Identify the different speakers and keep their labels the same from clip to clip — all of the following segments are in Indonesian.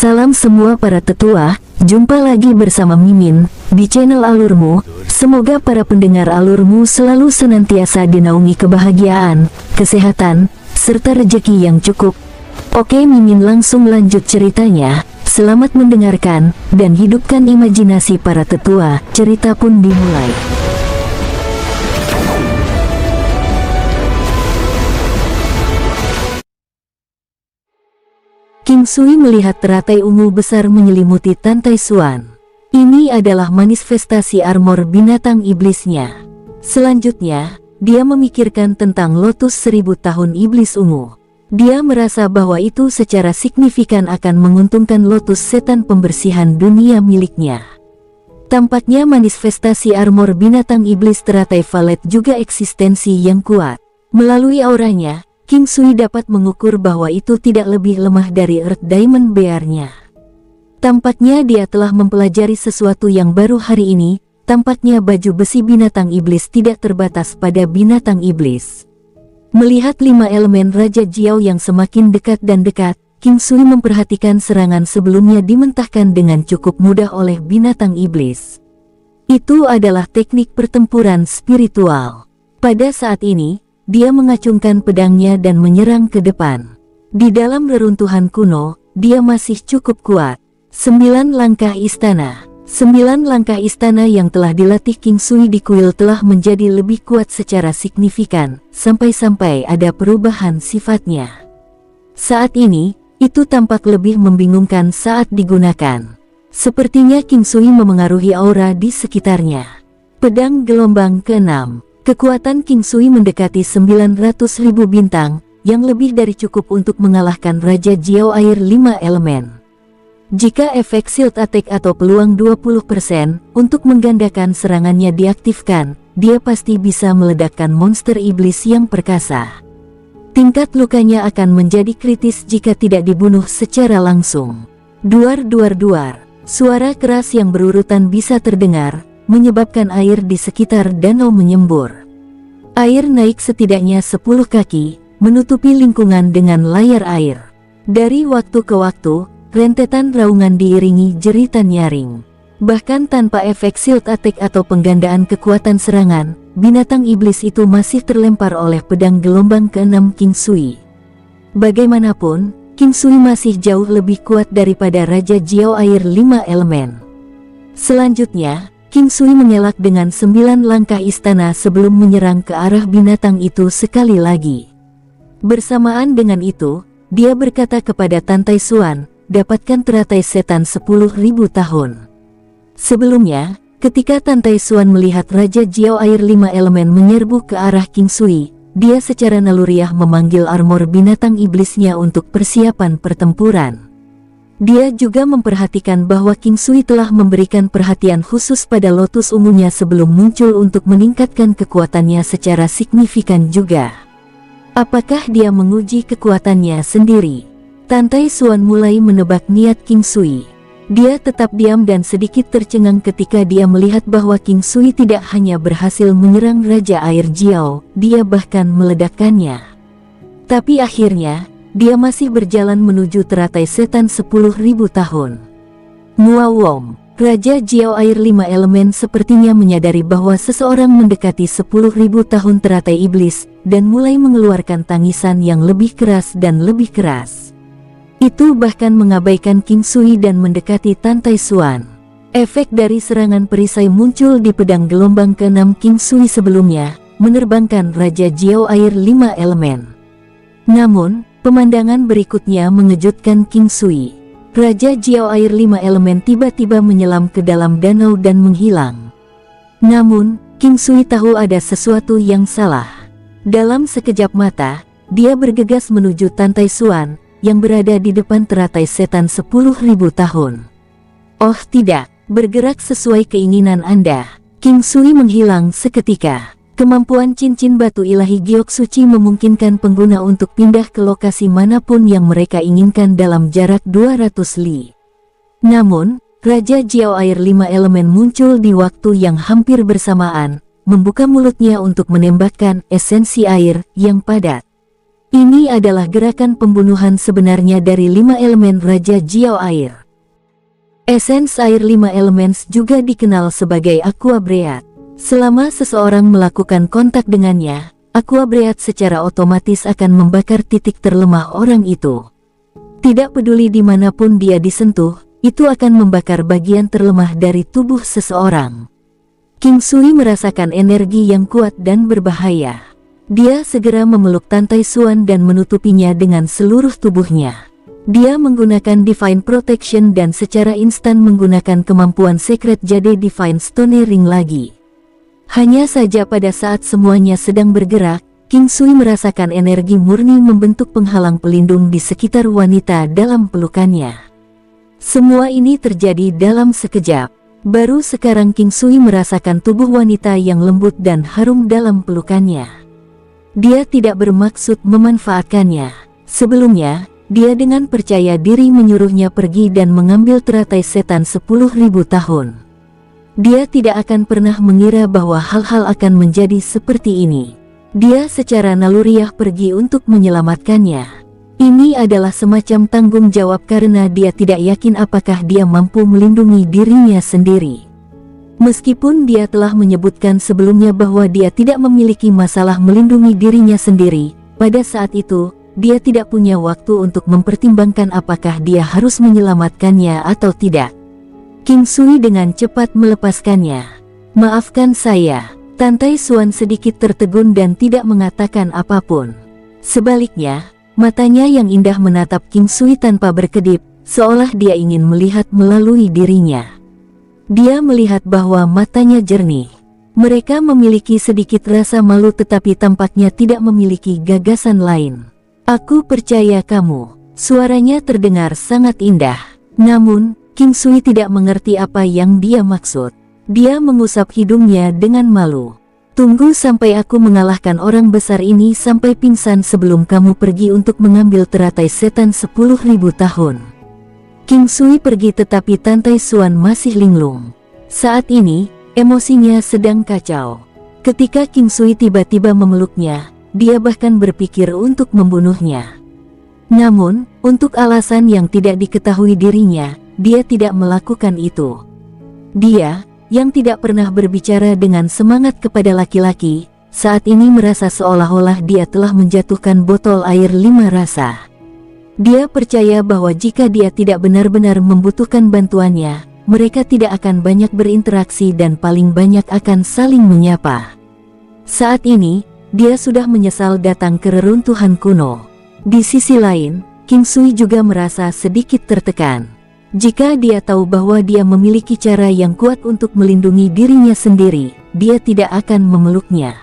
Speaker 1: Salam semua para tetua, jumpa lagi bersama Mimin di channel Alurmu. Semoga para pendengar Alurmu selalu senantiasa dinaungi kebahagiaan, kesehatan, serta rezeki yang cukup. Oke, Mimin langsung lanjut ceritanya. Selamat mendengarkan dan hidupkan imajinasi para tetua. Cerita pun dimulai. King Sui melihat teratai ungu besar menyelimuti Tantai Xuan. Ini adalah manifestasi armor binatang iblisnya. Selanjutnya, dia memikirkan tentang lotus 1000 tahun iblis ungu. Dia merasa bahwa itu secara signifikan akan menguntungkan lotus setan pembersihan dunia miliknya. Tampaknya manifestasi armor binatang iblis teratai Valet juga eksistensi yang kuat. Melalui auranya, King Sui dapat mengukur bahwa itu tidak lebih lemah dari Earth Diamond Bear-nya. Tampaknya dia telah mempelajari sesuatu yang baru hari ini. Tampaknya baju besi binatang iblis tidak terbatas pada binatang iblis. Melihat 5 elemen Raja Jiao yang semakin dekat dan dekat, King Sui memperhatikan serangan sebelumnya dimentahkan dengan cukup mudah oleh binatang iblis. Itu adalah teknik pertempuran spiritual. Pada saat ini, dia mengacungkan pedangnya dan menyerang ke depan. Di dalam reruntuhan kuno, dia masih cukup kuat. 9 langkah istana. 9 langkah istana yang telah dilatih King Sui di kuil telah menjadi lebih kuat secara signifikan, sampai-sampai ada perubahan sifatnya. Saat ini, itu tampak lebih membingungkan saat digunakan. Sepertinya King Sui memengaruhi aura di sekitarnya. Pedang gelombang ke-6. Kekuatan King Sui mendekati 900.000 bintang, yang lebih dari cukup untuk mengalahkan Raja Jiao air 5 elemen. Jika efek Shield Attack atau peluang 20% untuk menggandakan serangannya diaktifkan, dia pasti bisa meledakkan monster iblis yang perkasa. Tingkat lukanya akan menjadi kritis jika tidak dibunuh secara langsung. Duar-duar-duar, suara keras yang berurutan bisa terdengar, menyebabkan air di sekitar danau menyembur. Air naik setidaknya 10 kaki, menutupi lingkungan dengan layar air. Dari waktu ke waktu, rentetan raungan diiringi jeritan nyaring. Bahkan tanpa efek Shield Attack atau penggandaan kekuatan serangan, binatang iblis itu masih terlempar oleh pedang gelombang ke-6 King Sui. Bagaimanapun, King Sui masih jauh lebih kuat daripada Raja Jiao air 5 elemen. Selanjutnya, King Sui mengelak dengan 9 langkah istana sebelum menyerang ke arah binatang itu sekali lagi. Bersamaan dengan itu, dia berkata kepada Tantai Xuan, dapatkan teratai setan 10.000 tahun. Sebelumnya, ketika Tantai Xuan melihat Raja Jiao air 5 elemen menyerbu ke arah King Sui, dia secara naluriah memanggil armor binatang iblisnya untuk persiapan pertempuran. Dia juga memperhatikan bahwa King Sui telah memberikan perhatian khusus pada lotus ungunya sebelum muncul untuk meningkatkan kekuatannya secara signifikan juga. Apakah dia menguji kekuatannya sendiri? Tantai Xuan mulai menebak niat King Sui. Dia tetap diam dan sedikit tercengang ketika dia melihat bahwa King Sui tidak hanya berhasil menyerang Raja Air Jiao, dia bahkan meledakkannya. Tapi akhirnya, dia masih berjalan menuju teratai setan 10.000 tahun. Muawom, Raja Jiao air 5 elemen sepertinya menyadari bahwa seseorang mendekati 10.000 tahun teratai iblis, dan mulai mengeluarkan tangisan yang lebih keras dan lebih keras. Itu bahkan mengabaikan King Sui dan mendekati Tantai Xuan. Efek dari serangan perisai muncul di pedang gelombang ke-6 King Sui sebelumnya, menerbangkan Raja Jiao air 5 elemen. Namun, pemandangan berikutnya mengejutkan King Sui. Raja Jiao air 5 elemen tiba-tiba menyelam ke dalam danau dan menghilang. Namun, King Sui tahu ada sesuatu yang salah. Dalam sekejap mata, dia bergegas menuju Tantai Xuan, yang berada di depan teratai setan 10.000 tahun. Oh tidak, bergerak sesuai keinginan Anda. King Sui menghilang seketika. Kemampuan cincin batu ilahi giok suci memungkinkan pengguna untuk pindah ke lokasi manapun yang mereka inginkan dalam jarak 200 li. Namun, Raja Jiao air 5 elemen muncul di waktu yang hampir bersamaan, membuka mulutnya untuk menembakkan esensi air yang padat. Ini adalah gerakan pembunuhan sebenarnya dari 5 elemen Raja Jiao Air. Esens air 5 elements juga dikenal sebagai Aqua Breath. Selama seseorang melakukan kontak dengannya, Aqua Breath secara otomatis akan membakar titik terlemah orang itu. Tidak peduli dimanapun dia disentuh, itu akan membakar bagian terlemah dari tubuh seseorang. King Sui merasakan energi yang kuat dan berbahaya. Dia segera memeluk Tan Tai Xuan dan menutupinya dengan seluruh tubuhnya. Dia menggunakan Divine Protection dan secara instan menggunakan kemampuan Secret Jade Divine Stone Ring lagi. Hanya saja pada saat semuanya sedang bergerak, King Sui merasakan energi murni membentuk penghalang pelindung di sekitar wanita dalam pelukannya. Semua ini terjadi dalam sekejap. Baru sekarang King Sui merasakan tubuh wanita yang lembut dan harum dalam pelukannya. Dia tidak bermaksud memanfaatkannya. Sebelumnya, dia dengan percaya diri menyuruhnya pergi dan mengambil teratai setan 10.000 tahun. Dia tidak akan pernah mengira bahwa hal-hal akan menjadi seperti ini. Dia secara naluriah pergi untuk menyelamatkannya. Ini adalah semacam tanggung jawab karena dia tidak yakin apakah dia mampu melindungi dirinya sendiri. Meskipun dia telah menyebutkan sebelumnya bahwa dia tidak memiliki masalah melindungi dirinya sendiri, pada saat itu, dia tidak punya waktu untuk mempertimbangkan apakah dia harus menyelamatkannya atau tidak. King Sui dengan cepat melepaskannya. "Maafkan saya." Tan Tai Xuan sedikit tertegun dan tidak mengatakan apapun. Sebaliknya, matanya yang indah menatap King Sui tanpa berkedip, seolah dia ingin melihat melalui dirinya. Dia melihat bahwa matanya jernih. Mereka memiliki sedikit rasa malu tetapi tampaknya tidak memiliki gagasan lain. "Aku percaya kamu." Suaranya terdengar sangat indah. Namun, King Sui tidak mengerti apa yang dia maksud. Dia mengusap hidungnya dengan malu. "Tunggu sampai aku mengalahkan orang besar ini sampai pingsan sebelum kamu pergi untuk mengambil teratai setan 10.000 tahun. King Sui pergi tetapi Tan Tai Xuan masih linglung. Saat ini, emosinya sedang kacau. Ketika King Sui tiba-tiba memeluknya, dia bahkan berpikir untuk membunuhnya. Namun, untuk alasan yang tidak diketahui dirinya, dia tidak melakukan itu. Dia, yang tidak pernah berbicara dengan semangat kepada laki-laki, saat ini merasa seolah-olah dia telah menjatuhkan botol air 5 rasa. Dia percaya bahwa jika dia tidak benar-benar membutuhkan bantuannya, mereka tidak akan banyak berinteraksi dan paling banyak akan saling menyapa. Saat ini, dia sudah menyesal datang ke reruntuhan kuno. Di sisi lain, King Sui juga merasa sedikit tertekan. Jika dia tahu bahwa dia memiliki cara yang kuat untuk melindungi dirinya sendiri, dia tidak akan memeluknya.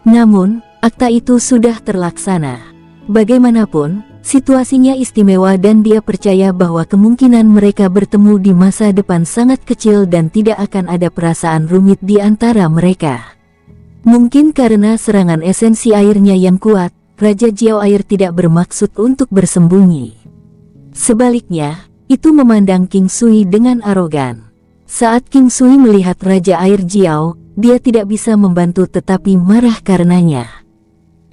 Speaker 1: Namun, akta itu sudah terlaksana. Bagaimanapun, situasinya istimewa dan dia percaya bahwa kemungkinan mereka bertemu di masa depan sangat kecil dan tidak akan ada perasaan rumit di antara mereka. Mungkin karena serangan esensi airnya yang kuat, Raja Jiao Air tidak bermaksud untuk bersembunyi. Sebaliknya, itu memandang King Sui dengan arogan. Saat King Sui melihat Raja Air Jiao, dia tidak bisa membantu tetapi marah karenanya.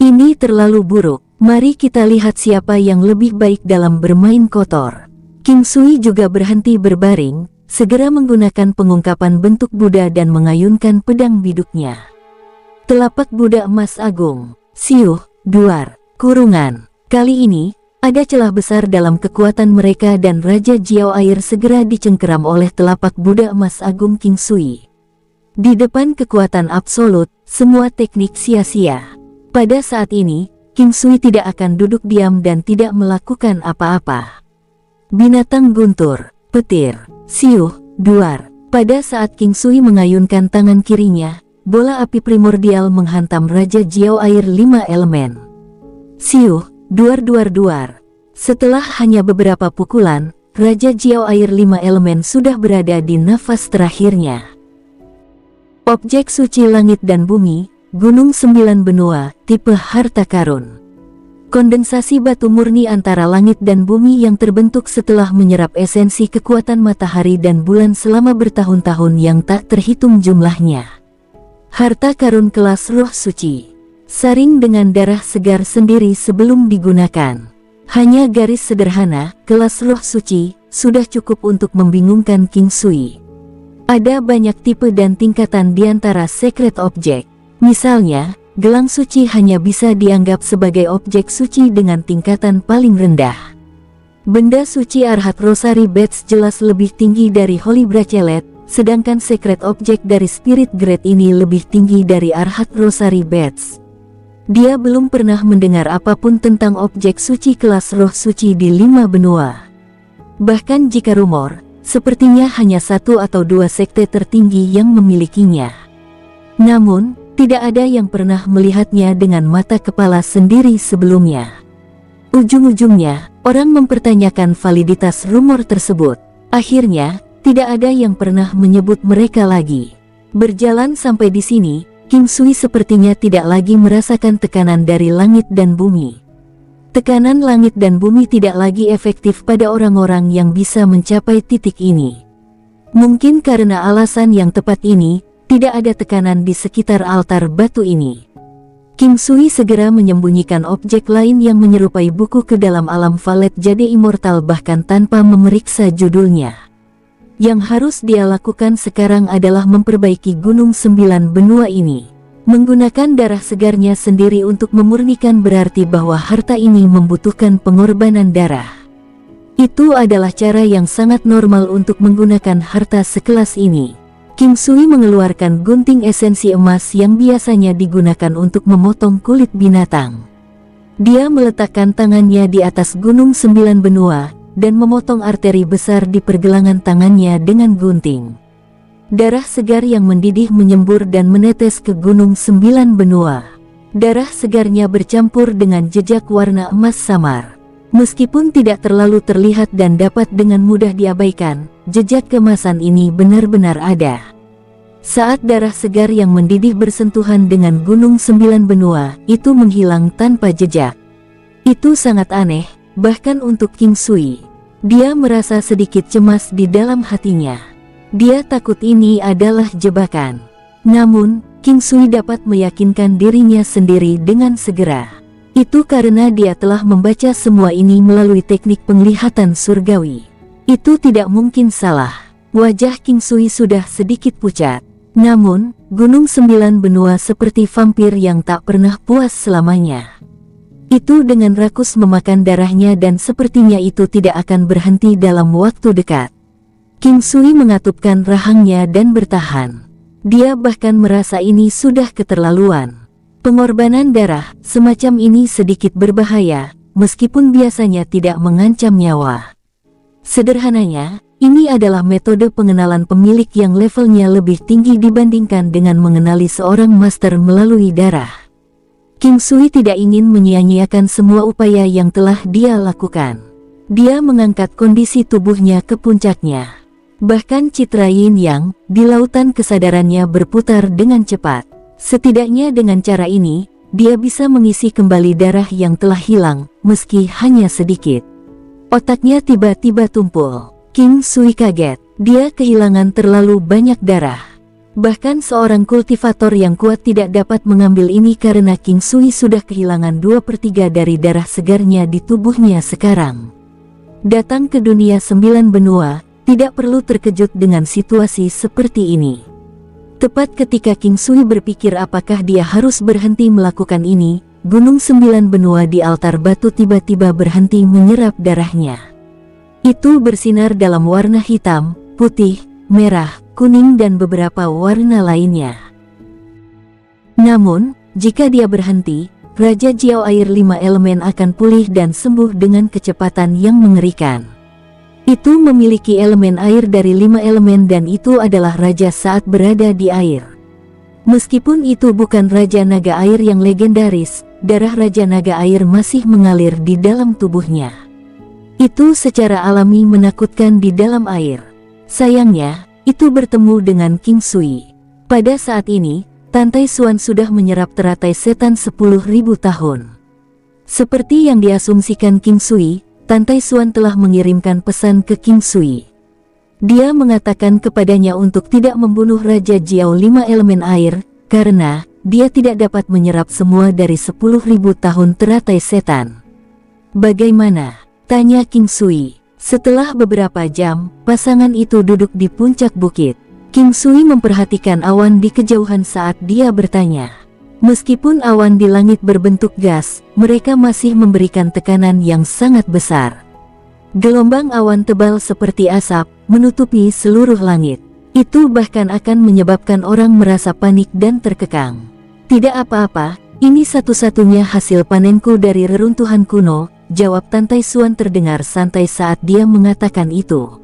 Speaker 1: "Ini terlalu buruk. Mari kita lihat siapa yang lebih baik dalam bermain kotor." King Sui juga berhenti berbaring, segera menggunakan pengungkapan bentuk Buddha dan mengayunkan pedang biduknya. Telapak Buddha emas agung, siuh, duar, kurungan. Kali ini, ada celah besar dalam kekuatan mereka dan Raja Jiao Air segera dicengkeram oleh telapak Buddha emas agung King Sui. Di depan kekuatan absolut, semua teknik sia-sia. Pada saat ini, King Sui tidak akan duduk diam dan tidak melakukan apa-apa. Binatang guntur, petir, siuh, duar. Pada saat King Sui mengayunkan tangan kirinya, bola api primordial menghantam Raja Jiao Air 5 elemen. Siuh, duar. Setelah hanya beberapa pukulan, Raja Jiao Air 5 elemen sudah berada di nafas terakhirnya. Objek suci langit dan bumi, Gunung 9 benua, tipe harta karun. Kondensasi batu murni antara langit dan bumi yang terbentuk setelah menyerap esensi kekuatan matahari dan bulan selama bertahun-tahun yang tak terhitung jumlahnya. Harta karun kelas roh suci. Saring dengan darah segar sendiri sebelum digunakan. Hanya garis sederhana, kelas roh suci, sudah cukup untuk membingungkan King Sui. Ada banyak tipe dan tingkatan di antara secret object. Misalnya, gelang suci hanya bisa dianggap sebagai objek suci dengan tingkatan paling rendah. Benda suci Arhat Rosary Beads jelas lebih tinggi dari Holy Bracelet, sedangkan secret object dari Spirit Grade ini lebih tinggi dari Arhat Rosary Beads. Dia belum pernah mendengar apapun tentang objek suci kelas roh suci di 5 benua. Bahkan jika rumor, sepertinya hanya 1 atau 2 sekte tertinggi yang memilikinya. Namun, tidak ada yang pernah melihatnya dengan mata kepala sendiri sebelumnya. Ujung-ujungnya, orang mempertanyakan validitas rumor tersebut. Akhirnya, tidak ada yang pernah menyebut mereka lagi. Berjalan sampai di sini, King Sui sepertinya tidak lagi merasakan tekanan dari langit dan bumi. Tekanan langit dan bumi tidak lagi efektif pada orang-orang yang bisa mencapai titik ini. Mungkin karena alasan yang tepat ini, tidak ada tekanan di sekitar altar batu ini. King Sui segera menyembunyikan objek lain yang menyerupai buku ke dalam alam valet jade immortal bahkan tanpa memeriksa judulnya. Yang harus dia lakukan sekarang adalah memperbaiki Gunung 9 Benua ini. Menggunakan darah segarnya sendiri untuk memurnikan berarti bahwa harta ini membutuhkan pengorbanan darah. Itu adalah cara yang sangat normal untuk menggunakan harta sekelas ini. King Sui mengeluarkan gunting esensi emas yang biasanya digunakan untuk memotong kulit binatang. Dia meletakkan tangannya di atas Gunung 9 Benua, dan memotong arteri besar di pergelangan tangannya dengan gunting. Darah segar yang mendidih menyembur dan menetes ke Gunung 9 Benua. Darah segarnya bercampur dengan jejak warna emas samar. Meskipun tidak terlalu terlihat dan dapat dengan mudah diabaikan, jejak kemasan ini benar-benar ada. Saat darah segar yang mendidih bersentuhan dengan Gunung 9 Benua, itu menghilang tanpa jejak. Itu sangat aneh, bahkan untuk King Sui. Dia merasa sedikit cemas di dalam hatinya. Dia takut ini adalah jebakan. Namun, King Sui dapat meyakinkan dirinya sendiri dengan segera. Itu karena dia telah membaca semua ini melalui teknik penglihatan surgawi. Itu tidak mungkin salah. Wajah King Sui sudah sedikit pucat. Namun, Gunung 9 Benua seperti vampir yang tak pernah puas selamanya. Itu dengan rakus memakan darahnya dan sepertinya itu tidak akan berhenti dalam waktu dekat. King Sui mengatupkan rahangnya dan bertahan. Dia bahkan merasa ini sudah keterlaluan. Pengorbanan darah semacam ini sedikit berbahaya, meskipun biasanya tidak mengancam nyawa. Sederhananya, ini adalah metode pengenalan pemilik yang levelnya lebih tinggi dibandingkan dengan mengenali seorang master melalui darah. King Sui tidak ingin menyia-nyiakan semua upaya yang telah dia lakukan. Dia mengangkat kondisi tubuhnya ke puncaknya. Bahkan citra yin yang di lautan kesadarannya berputar dengan cepat. Setidaknya dengan cara ini, dia bisa mengisi kembali darah yang telah hilang, meski hanya sedikit. Otaknya tiba-tiba tumpul. King Sui kaget. Dia kehilangan terlalu banyak darah. Bahkan seorang kultivator yang kuat tidak dapat mengambil ini karena King Sui sudah kehilangan 2/3 dari darah segarnya di tubuhnya sekarang. Datang ke dunia 9 benua, tidak perlu terkejut dengan situasi seperti ini. Tepat ketika King Sui berpikir apakah dia harus berhenti melakukan ini, Gunung 9 Benua di altar batu tiba-tiba berhenti menyerap darahnya. Itu bersinar dalam warna hitam, putih, merah, kuning dan beberapa warna lainnya. Namun, jika dia berhenti, Raja Jiao Air 5 elemen akan pulih dan sembuh dengan kecepatan yang mengerikan. Itu memiliki elemen air dari 5 elemen dan itu adalah raja saat berada di air. Meskipun itu bukan Raja Naga Air yang legendaris, darah Raja Naga Air masih mengalir di dalam tubuhnya. Itu secara alami menakutkan di dalam air. Sayangnya, itu bertemu dengan King Sui. Pada saat ini, Tan Tai Xuan sudah menyerap teratai setan 10.000 tahun. Seperti yang diasumsikan King Sui, Tan Tai Xuan telah mengirimkan pesan ke King Sui. Dia mengatakan kepadanya untuk tidak membunuh Raja Jiao 5 elemen air, karena dia tidak dapat menyerap semua dari 10.000 tahun teratai setan. Bagaimana? Tanya King Sui. Setelah beberapa jam, pasangan itu duduk di puncak bukit. King Sui memperhatikan awan di kejauhan saat dia bertanya. Meskipun awan di langit berbentuk gas, mereka masih memberikan tekanan yang sangat besar. Gelombang awan tebal seperti asap menutupi seluruh langit. Itu bahkan akan menyebabkan orang merasa panik dan terkekang. Tidak apa-apa, ini satu-satunya hasil panenku dari reruntuhan kuno, jawab Tan Tai Xuan terdengar santai saat dia mengatakan itu.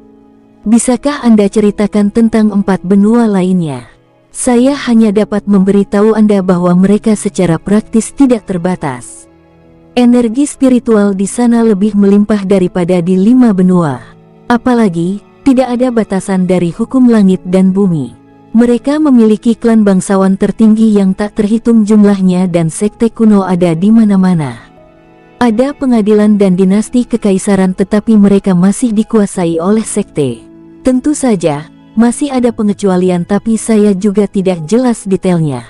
Speaker 1: Bisakah Anda ceritakan tentang 4 benua lainnya? Saya hanya dapat memberitahu Anda bahwa mereka secara praktis tidak terbatas. Energi spiritual di sana lebih melimpah daripada di 5 benua. Apalagi, tidak ada batasan dari hukum langit dan bumi. Mereka memiliki klan bangsawan tertinggi yang tak terhitung jumlahnya dan sekte kuno ada di mana-mana. Ada pengadilan dan dinasti kekaisaran tetapi mereka masih dikuasai oleh sekte. Tentu saja, masih ada pengecualian tapi saya juga tidak jelas detailnya.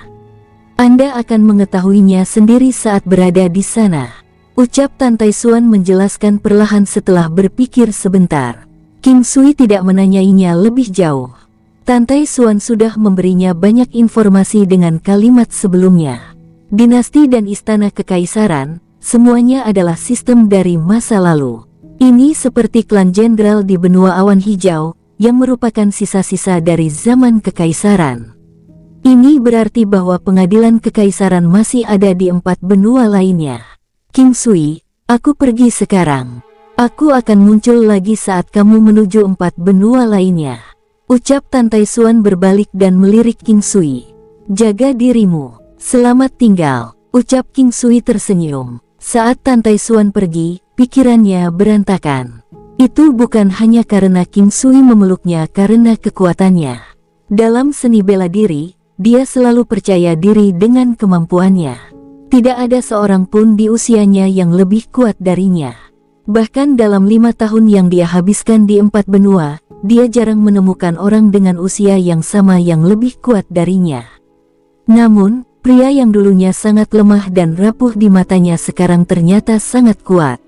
Speaker 1: Anda akan mengetahuinya sendiri saat berada di sana. Ucap Tan Tai Xuan menjelaskan perlahan setelah berpikir sebentar. King Sui tidak menanyainya lebih jauh. Tan Tai Xuan sudah memberinya banyak informasi dengan kalimat sebelumnya. Dinasti dan istana kekaisaran, semuanya adalah sistem dari masa lalu. Ini seperti klan jenderal di benua awan hijau, yang merupakan sisa-sisa dari zaman kekaisaran. Ini berarti bahwa pengadilan kekaisaran masih ada di 4 benua lainnya. King Sui, aku pergi sekarang. Aku akan muncul lagi saat kamu menuju 4 benua lainnya. Ucap Tan Tai Xuan berbalik dan melirik King Sui. Jaga dirimu. Selamat tinggal. Ucap King Sui tersenyum. Saat Tan Tai Xuan pergi, pikirannya berantakan. Itu bukan hanya karena King Sui memeluknya karena kekuatannya. Dalam seni bela diri, dia selalu percaya diri dengan kemampuannya. Tidak ada seorang pun di usianya yang lebih kuat darinya. Bahkan dalam 5 tahun yang dia habiskan di 4 benua, dia jarang menemukan orang dengan usia yang sama yang lebih kuat darinya. Namun, pria yang dulunya sangat lemah dan rapuh di matanya sekarang ternyata sangat kuat.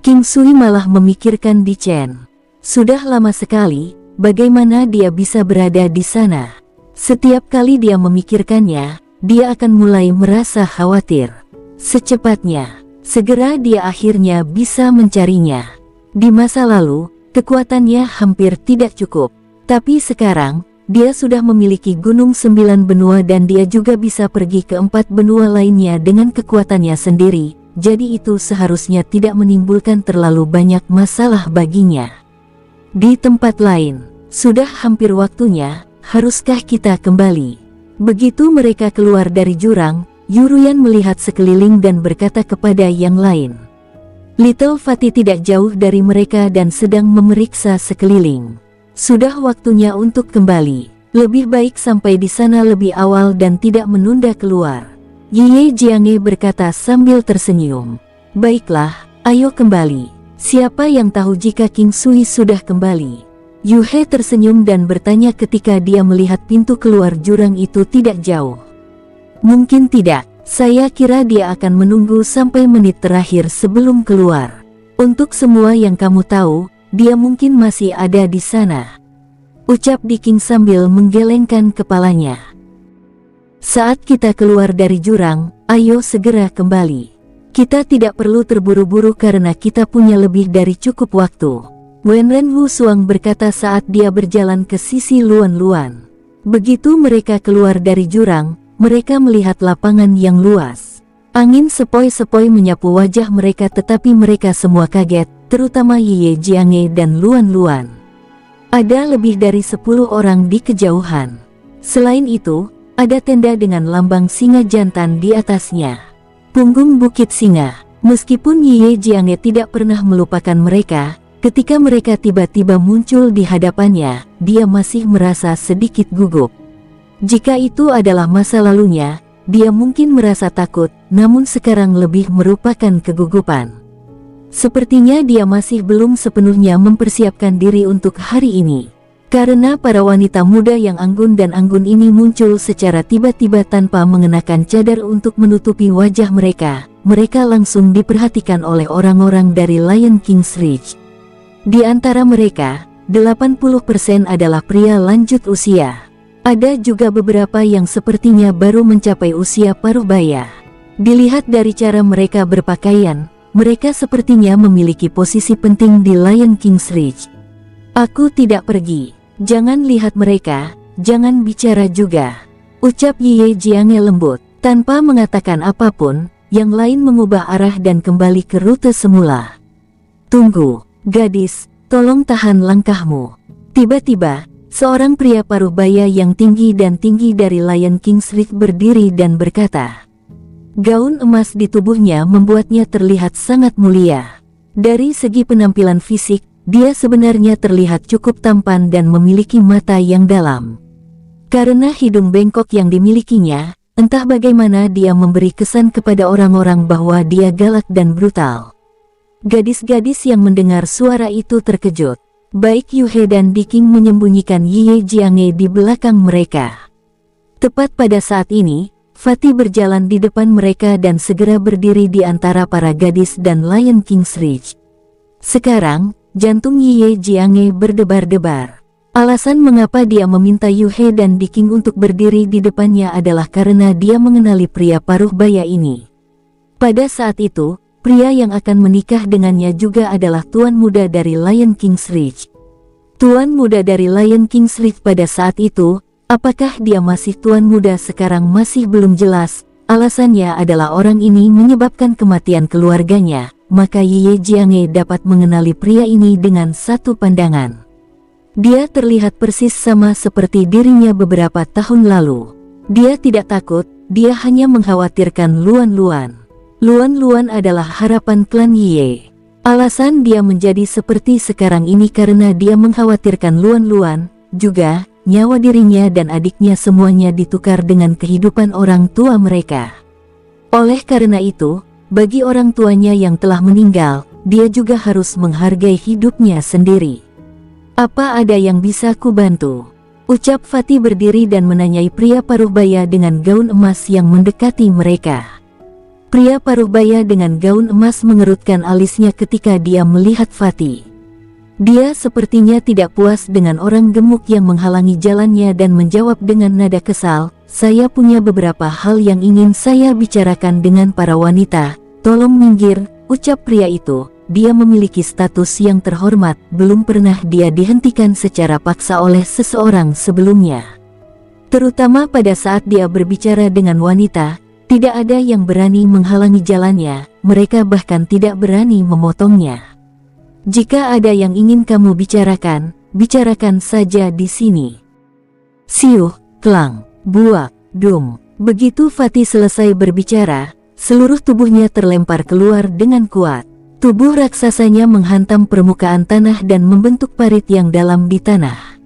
Speaker 1: King Sui malah memikirkan Di Chen. Sudah lama sekali, bagaimana dia bisa berada di sana? Setiap kali dia memikirkannya, dia akan mulai merasa khawatir. Secepatnya, segera dia akhirnya bisa mencarinya. Di masa lalu, kekuatannya hampir tidak cukup. Tapi sekarang, dia sudah memiliki gunung 9 benua dan dia juga bisa pergi ke 4 benua lainnya dengan kekuatannya sendiri. Jadi itu seharusnya tidak menimbulkan terlalu banyak masalah baginya. Di tempat lain, sudah hampir waktunya, haruskah kita kembali? Begitu mereka keluar dari jurang, Yuruyan melihat sekeliling dan berkata kepada yang lain. Little Fatty tidak jauh dari mereka dan sedang memeriksa sekeliling. Sudah waktunya untuk kembali. Lebih baik sampai di sana lebih awal dan tidak menunda keluar. Ye Jiange berkata sambil tersenyum. Baiklah, ayo kembali. Siapa yang tahu jika King Sui sudah kembali? Yu He tersenyum dan bertanya ketika dia melihat pintu keluar jurang itu tidak jauh. Mungkin tidak. Saya kira dia akan menunggu sampai menit terakhir sebelum keluar. Untuk semua yang kamu tahu, dia mungkin masih ada di sana. Ucap Di King sambil menggelengkan kepalanya. Saat kita keluar dari jurang, ayo segera kembali. Kita tidak perlu terburu-buru karena kita punya lebih dari cukup waktu. Wenren Wu Suang berkata saat dia berjalan ke sisi Luan Luan. Begitu mereka keluar dari jurang, mereka melihat lapangan yang luas. Angin sepoi-sepoi menyapu wajah mereka tetapi mereka semua kaget, terutama Ye Jiange dan Luan Luan. Ada lebih dari 10 orang di kejauhan. Selain itu, ada tenda dengan lambang singa jantan di atasnya. Punggung Bukit Singa. Meskipun Ye Jiange tidak pernah melupakan mereka, ketika mereka tiba-tiba muncul di hadapannya, dia masih merasa sedikit gugup. Jika itu adalah masa lalunya, dia mungkin merasa takut, namun sekarang lebih merupakan kegugupan. Sepertinya dia masih belum sepenuhnya mempersiapkan diri untuk hari ini. Karena para wanita muda yang anggun dan anggun ini muncul secara tiba-tiba tanpa mengenakan cadar untuk menutupi wajah mereka, mereka langsung diperhatikan oleh orang-orang dari Lion King's Ridge. Di antara mereka, 80% adalah pria lanjut usia. Ada juga beberapa yang sepertinya baru mencapai usia paruh baya. Dilihat dari cara mereka berpakaian, mereka sepertinya memiliki posisi penting di Lion King's Ridge. Aku tidak pergi. Jangan lihat mereka, jangan bicara juga, ucap Ye Jiange lembut. Tanpa mengatakan apapun, yang lain mengubah arah dan kembali ke rute semula. Tunggu, gadis, tolong tahan langkahmu. Tiba-tiba, seorang pria paruh baya yang tinggi dan tinggi dari Lion King's Ridge berdiri dan berkata. Gaun emas di tubuhnya membuatnya terlihat sangat mulia. Dari segi penampilan fisik, dia sebenarnya terlihat cukup tampan dan memiliki mata yang dalam. Karena hidung bengkok yang dimilikinya, entah bagaimana dia memberi kesan kepada orang-orang bahwa dia galak dan brutal. Gadis-gadis yang mendengar suara itu terkejut. Baik Yuhe dan Diking menyembunyikan Ye Jiange di belakang mereka. Tepat pada saat ini, Fatih berjalan di depan mereka dan segera berdiri di antara para gadis dan Lion King's Ridge. Sekarang, jantung Ye Jiange berdebar-debar. Alasan mengapa dia meminta Yuhe dan Diking untuk berdiri di depannya adalah karena dia mengenali pria paruh baya ini. Pada saat itu, pria yang akan menikah dengannya juga adalah tuan muda dari Lion King's Ridge. Tuan muda dari Lion King's Ridge pada saat itu, apakah dia masih tuan muda sekarang masih belum jelas. Alasannya adalah orang ini menyebabkan kematian keluarganya. Maka Ye Jiange dapat mengenali pria ini dengan satu pandangan. Dia terlihat persis sama seperti dirinya beberapa tahun lalu. Dia tidak takut, dia hanya mengkhawatirkan Luan Luan. Luan Luan adalah harapan klan Ye. Alasan dia menjadi seperti sekarang ini karena dia mengkhawatirkan Luan Luan, juga nyawa dirinya dan adiknya semuanya ditukar dengan kehidupan orang tua mereka. Oleh karena itu, bagi orang tuanya yang telah meninggal, dia juga harus menghargai hidupnya sendiri. Apa ada yang bisa ku bantu? Ucap Fatih berdiri dan menanyai pria paruh baya dengan gaun emas yang mendekati mereka. Pria paruh baya dengan gaun emas mengerutkan alisnya ketika dia melihat Fatih. Dia sepertinya tidak puas dengan orang gemuk yang menghalangi jalannya dan menjawab dengan nada kesal, saya punya beberapa hal yang ingin saya bicarakan dengan para wanita, tolong minggir, ucap pria itu. Dia memiliki status yang terhormat, belum pernah dia dihentikan secara paksa oleh seseorang sebelumnya. Terutama pada saat dia berbicara dengan wanita, tidak ada yang berani menghalangi jalannya, mereka bahkan tidak berani memotongnya. Jika ada yang ingin kamu bicarakan, bicarakan saja di sini. Siuh, klang, buak, dum. Begitu Fatih selesai berbicara, seluruh tubuhnya terlempar keluar dengan kuat. Tubuh raksasanya menghantam permukaan tanah dan membentuk parit yang dalam di tanah.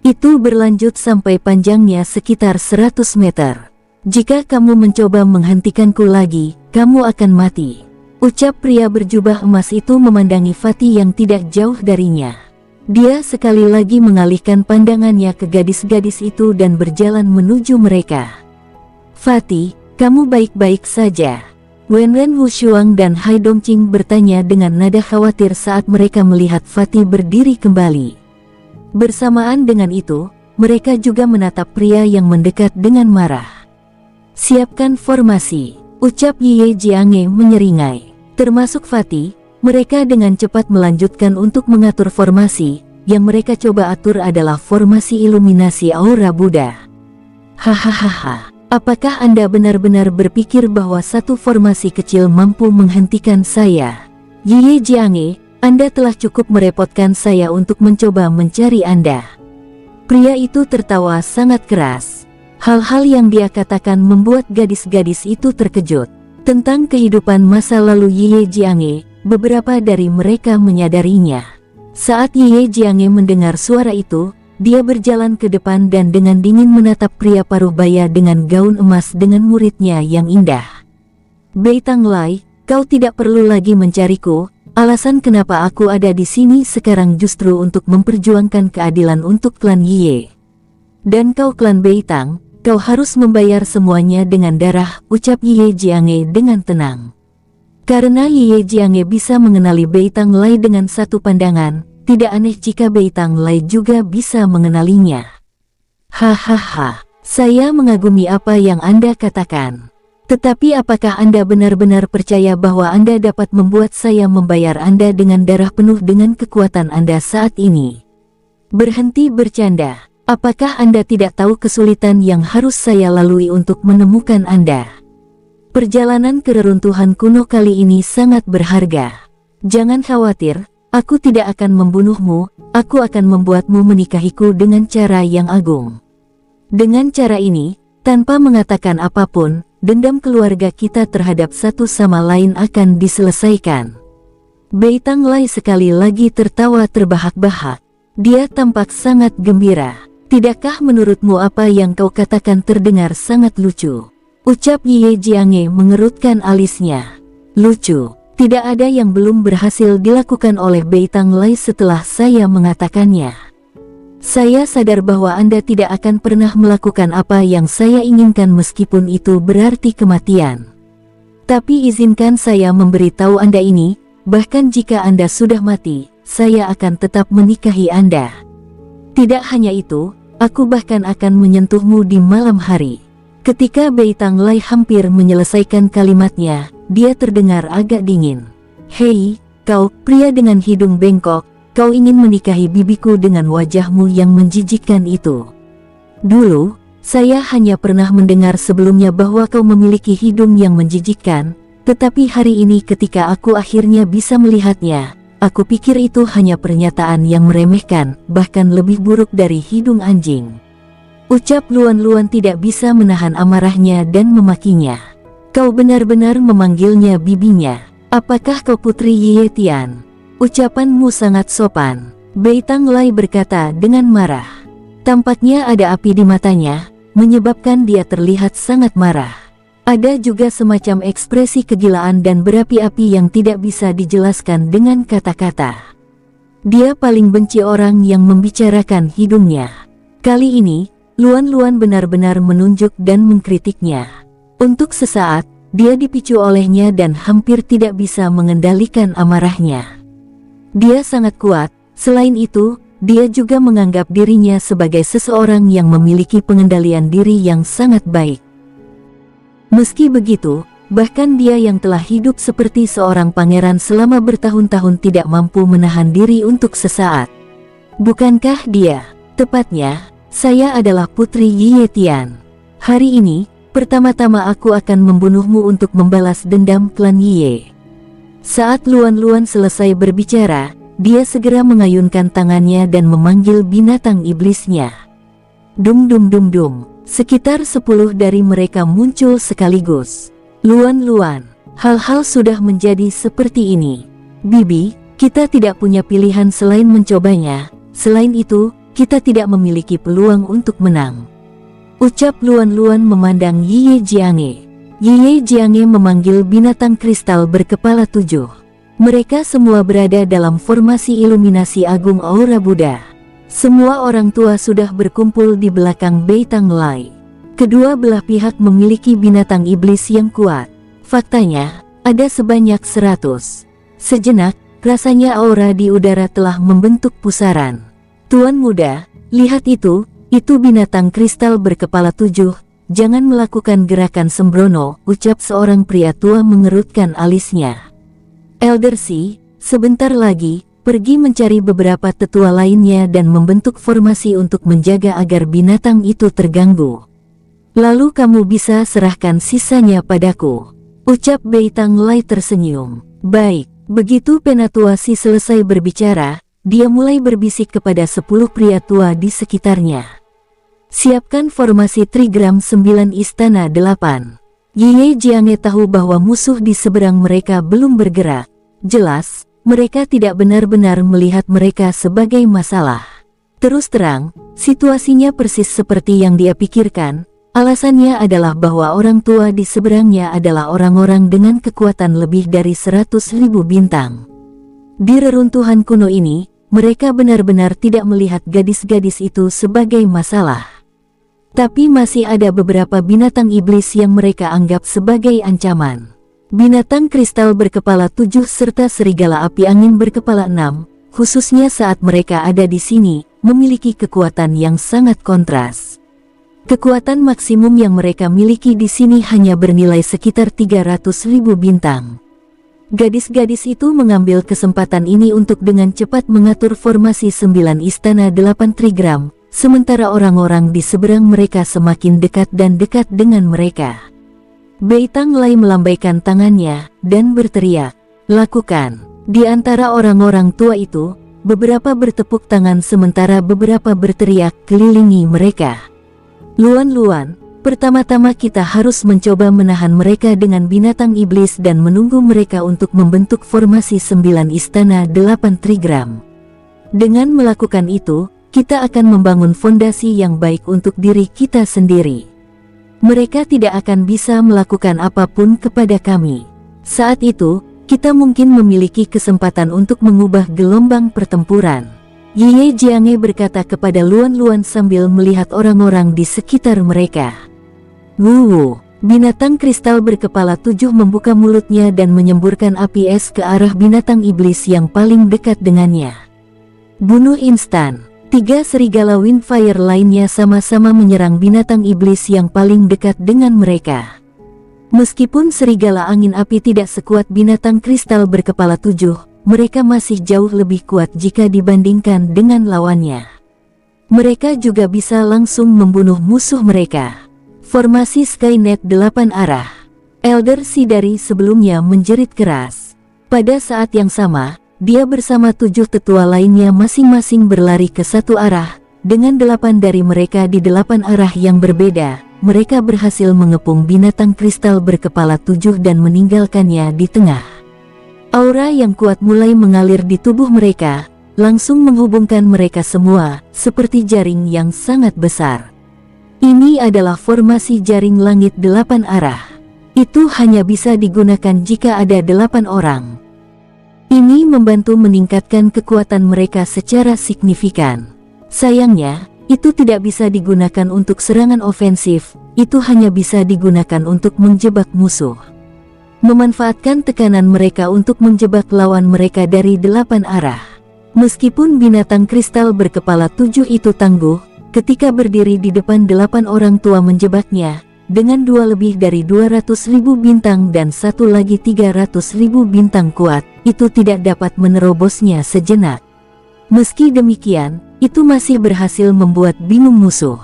Speaker 1: Itu berlanjut sampai panjangnya sekitar 100 meter. Jika kamu mencoba menghentikanku lagi, kamu akan mati. Ucap pria berjubah emas itu memandangi Fatih yang tidak jauh darinya. Dia sekali lagi mengalihkan pandangannya ke gadis-gadis itu dan berjalan menuju mereka. Fatih, kamu baik-baik saja? Wenren Wushuang dan Hai Dongqing bertanya dengan nada khawatir saat mereka melihat Fatih berdiri kembali. Bersamaan dengan itu, mereka juga menatap pria yang mendekat dengan marah. Siapkan formasi, ucap Ye Jiange menyeringai. Termasuk Fatih, mereka dengan cepat melanjutkan untuk mengatur formasi. Yang mereka coba atur adalah formasi iluminasi aura Buddha. Hahaha, apakah Anda benar-benar berpikir bahwa satu formasi kecil mampu menghentikan saya? Ye Jiange, Anda telah cukup merepotkan saya untuk mencoba mencari Anda. Pria itu tertawa sangat keras. Hal-hal yang dia katakan membuat gadis-gadis itu terkejut. Tentang kehidupan masa lalu Ye Jiange, beberapa dari mereka menyadarinya. Saat Ye Jiange mendengar suara itu, dia berjalan ke depan dan dengan dingin menatap pria paruh baya dengan gaun emas dengan muridnya yang indah. Bei Tanglai, kau tidak perlu lagi mencariku, alasan kenapa aku ada di sini sekarang justru untuk memperjuangkan keadilan untuk klan Yie. Dan kau klan Beitang, kau harus membayar semuanya dengan darah, ucap Ye Jiange dengan tenang. Karena Ye Jiange bisa mengenali Beitang Lai dengan satu pandangan, tidak aneh jika Beitang Lai juga bisa mengenalinya. Hahaha, saya mengagumi apa yang Anda katakan. Tetapi apakah Anda benar-benar percaya bahwa Anda dapat membuat saya membayar Anda dengan darah penuh dengan kekuatan Anda saat ini? Berhenti bercanda. Apakah Anda tidak tahu kesulitan yang harus saya lalui untuk menemukan Anda? Perjalanan ke reruntuhan kuno kali ini sangat berharga. Jangan khawatir, aku tidak akan membunuhmu, aku akan membuatmu menikahiku dengan cara yang agung. Dengan cara ini, tanpa mengatakan apapun, dendam keluarga kita terhadap satu sama lain akan diselesaikan. Beitang Lai sekali lagi tertawa terbahak-bahak. Dia tampak sangat gembira. Tidakkah menurutmu apa yang kau katakan terdengar sangat lucu? Ucap Ye Jiange mengerutkan alisnya. Lucu, tidak ada yang belum berhasil dilakukan oleh Beitang Lai setelah saya mengatakannya. Saya sadar bahwa Anda tidak akan pernah melakukan apa yang saya inginkan meskipun itu berarti kematian. Tapi izinkan saya memberitahu Anda ini, bahkan jika Anda sudah mati, saya akan tetap menikahi Anda. Tidak hanya itu, aku bahkan akan menyentuhmu di malam hari. Ketika Beitang Lai hampir menyelesaikan kalimatnya, dia terdengar agak dingin. Hei, kau, pria dengan hidung bengkok, kau ingin menikahi bibiku dengan wajahmu yang menjijikkan itu. Dulu, saya hanya pernah mendengar sebelumnya bahwa kau memiliki hidung yang menjijikkan, tetapi hari ini ketika aku akhirnya bisa melihatnya, aku pikir itu hanya pernyataan yang meremehkan, bahkan lebih buruk dari hidung anjing. Ucap Luan tidak bisa menahan amarahnya dan memakinya. Kau benar-benar memanggilnya bibinya. Apakah kau putri Ye Tian? Ucapanmu sangat sopan. Beitang Lai berkata dengan marah. Tampaknya ada api di matanya, menyebabkan dia terlihat sangat marah. Ada juga semacam ekspresi kegilaan dan berapi-api yang tidak bisa dijelaskan dengan kata-kata. Dia paling benci orang yang membicarakan hidungnya. Kali ini, Luan benar-benar menunjuk dan mengkritiknya. Untuk sesaat, dia dipicu olehnya dan hampir tidak bisa mengendalikan amarahnya. Dia sangat kuat, selain itu, dia juga menganggap dirinya sebagai seseorang yang memiliki pengendalian diri yang sangat baik. Meski begitu, bahkan dia yang telah hidup seperti seorang pangeran selama bertahun-tahun tidak mampu menahan diri untuk sesaat. Bukankah dia, tepatnya, saya adalah putri Ye Tian. Hari ini, pertama-tama aku akan membunuhmu untuk membalas dendam klan Ye. Saat Luan selesai berbicara, dia segera mengayunkan tangannya dan memanggil binatang iblisnya. Dum dum dum dum. Sekitar 10 dari mereka muncul sekaligus. Luan, hal-hal sudah menjadi seperti ini. Bibi, kita tidak punya pilihan selain mencobanya. Selain itu, kita tidak memiliki peluang untuk menang. Ucap Luan memandang Ye Jiange. Ye Jiange memanggil binatang kristal berkepala 7. Mereka semua berada dalam formasi iluminasi agung aura Buddha. Semua orang tua sudah berkumpul di belakang Beitang Lai. Kedua belah pihak memiliki binatang iblis yang kuat. Faktanya, ada sebanyak 100. Sejenak, rasanya aura di udara telah membentuk pusaran. Tuan muda, lihat itu binatang kristal berkepala 7, jangan melakukan gerakan sembrono, ucap seorang pria tua mengerutkan alisnya. Elder Si, sebentar lagi, pergi mencari beberapa tetua lainnya dan membentuk formasi untuk menjaga agar binatang itu terganggu. Lalu kamu bisa serahkan sisanya padaku. Ucap Beitang Lai tersenyum. Baik, begitu Penatua Si selesai berbicara, dia mulai berbisik kepada 10 pria tua di sekitarnya. Siapkan formasi trigram 9 istana 8. Ye Jiange tahu bahwa musuh di seberang mereka belum bergerak. Jelas, mereka tidak benar-benar melihat mereka sebagai masalah. Terus terang, situasinya persis seperti yang dia pikirkan. Alasannya adalah bahwa orang tua di seberangnya adalah orang-orang dengan kekuatan lebih dari 100.000 bintang. Di reruntuhan kuno ini, mereka benar-benar tidak melihat gadis-gadis itu sebagai masalah. Tapi masih ada beberapa binatang iblis yang mereka anggap sebagai ancaman. Binatang kristal berkepala 7 serta serigala api angin berkepala 6, khususnya saat mereka ada di sini, memiliki kekuatan yang sangat kontras. Kekuatan maksimum yang mereka miliki di sini hanya bernilai sekitar 300.000 bintang. Gadis-gadis itu mengambil kesempatan ini untuk dengan cepat mengatur formasi 9 istana 8 trigram, sementara orang-orang di seberang mereka semakin dekat dan dekat dengan mereka. Beitang Lai melambaikan tangannya dan berteriak, "Lakukan!" Di antara orang-orang tua itu, beberapa bertepuk tangan sementara beberapa berteriak kelilingi mereka. "Luan-luan, pertama-tama kita harus mencoba menahan mereka dengan binatang iblis dan menunggu mereka untuk membentuk formasi 9 istana 8 trigram. Dengan melakukan itu, kita akan membangun fondasi yang baik untuk diri kita sendiri. Mereka tidak akan bisa melakukan apapun kepada kami. Saat itu, kita mungkin memiliki kesempatan untuk mengubah gelombang pertempuran." Ye Jiange berkata kepada Luan-luan sambil melihat orang-orang di sekitar mereka. "Wuwu." Binatang kristal berkepala 7 membuka mulutnya dan menyemburkan api es ke arah binatang iblis yang paling dekat dengannya. Bunuh instan. 3 serigala Windfire lainnya sama-sama menyerang binatang iblis yang paling dekat dengan mereka. Meskipun serigala angin api tidak sekuat binatang kristal berkepala 7, mereka masih jauh lebih kuat jika dibandingkan dengan lawannya. Mereka juga bisa langsung membunuh musuh mereka. Formasi Skynet 8 arah. Elder Sidari sebelumnya menjerit keras. Pada saat yang sama, dia bersama 7 tetua lainnya masing-masing berlari ke satu arah. Dengan 8 dari mereka di 8 arah yang berbeda, mereka berhasil mengepung binatang kristal berkepala 7 dan meninggalkannya di tengah. Aura yang kuat mulai mengalir di tubuh mereka, langsung menghubungkan mereka semua, seperti jaring yang sangat besar. Ini adalah formasi jaring langit 8 arah. Itu hanya bisa digunakan jika ada 8 orang. Ini membantu meningkatkan kekuatan mereka secara signifikan. Sayangnya, itu tidak bisa digunakan untuk serangan ofensif, itu hanya bisa digunakan untuk menjebak musuh. Memanfaatkan tekanan mereka untuk menjebak lawan mereka dari 8 arah. Meskipun binatang kristal berkepala 7 itu tangguh, ketika berdiri di depan 8 orang tua menjebaknya, dengan 2 lebih dari 200.000 bintang dan 1 lagi 300.000 bintang kuat, itu tidak dapat menerobosnya sejenak. Meski demikian, itu masih berhasil membuat bingung musuh.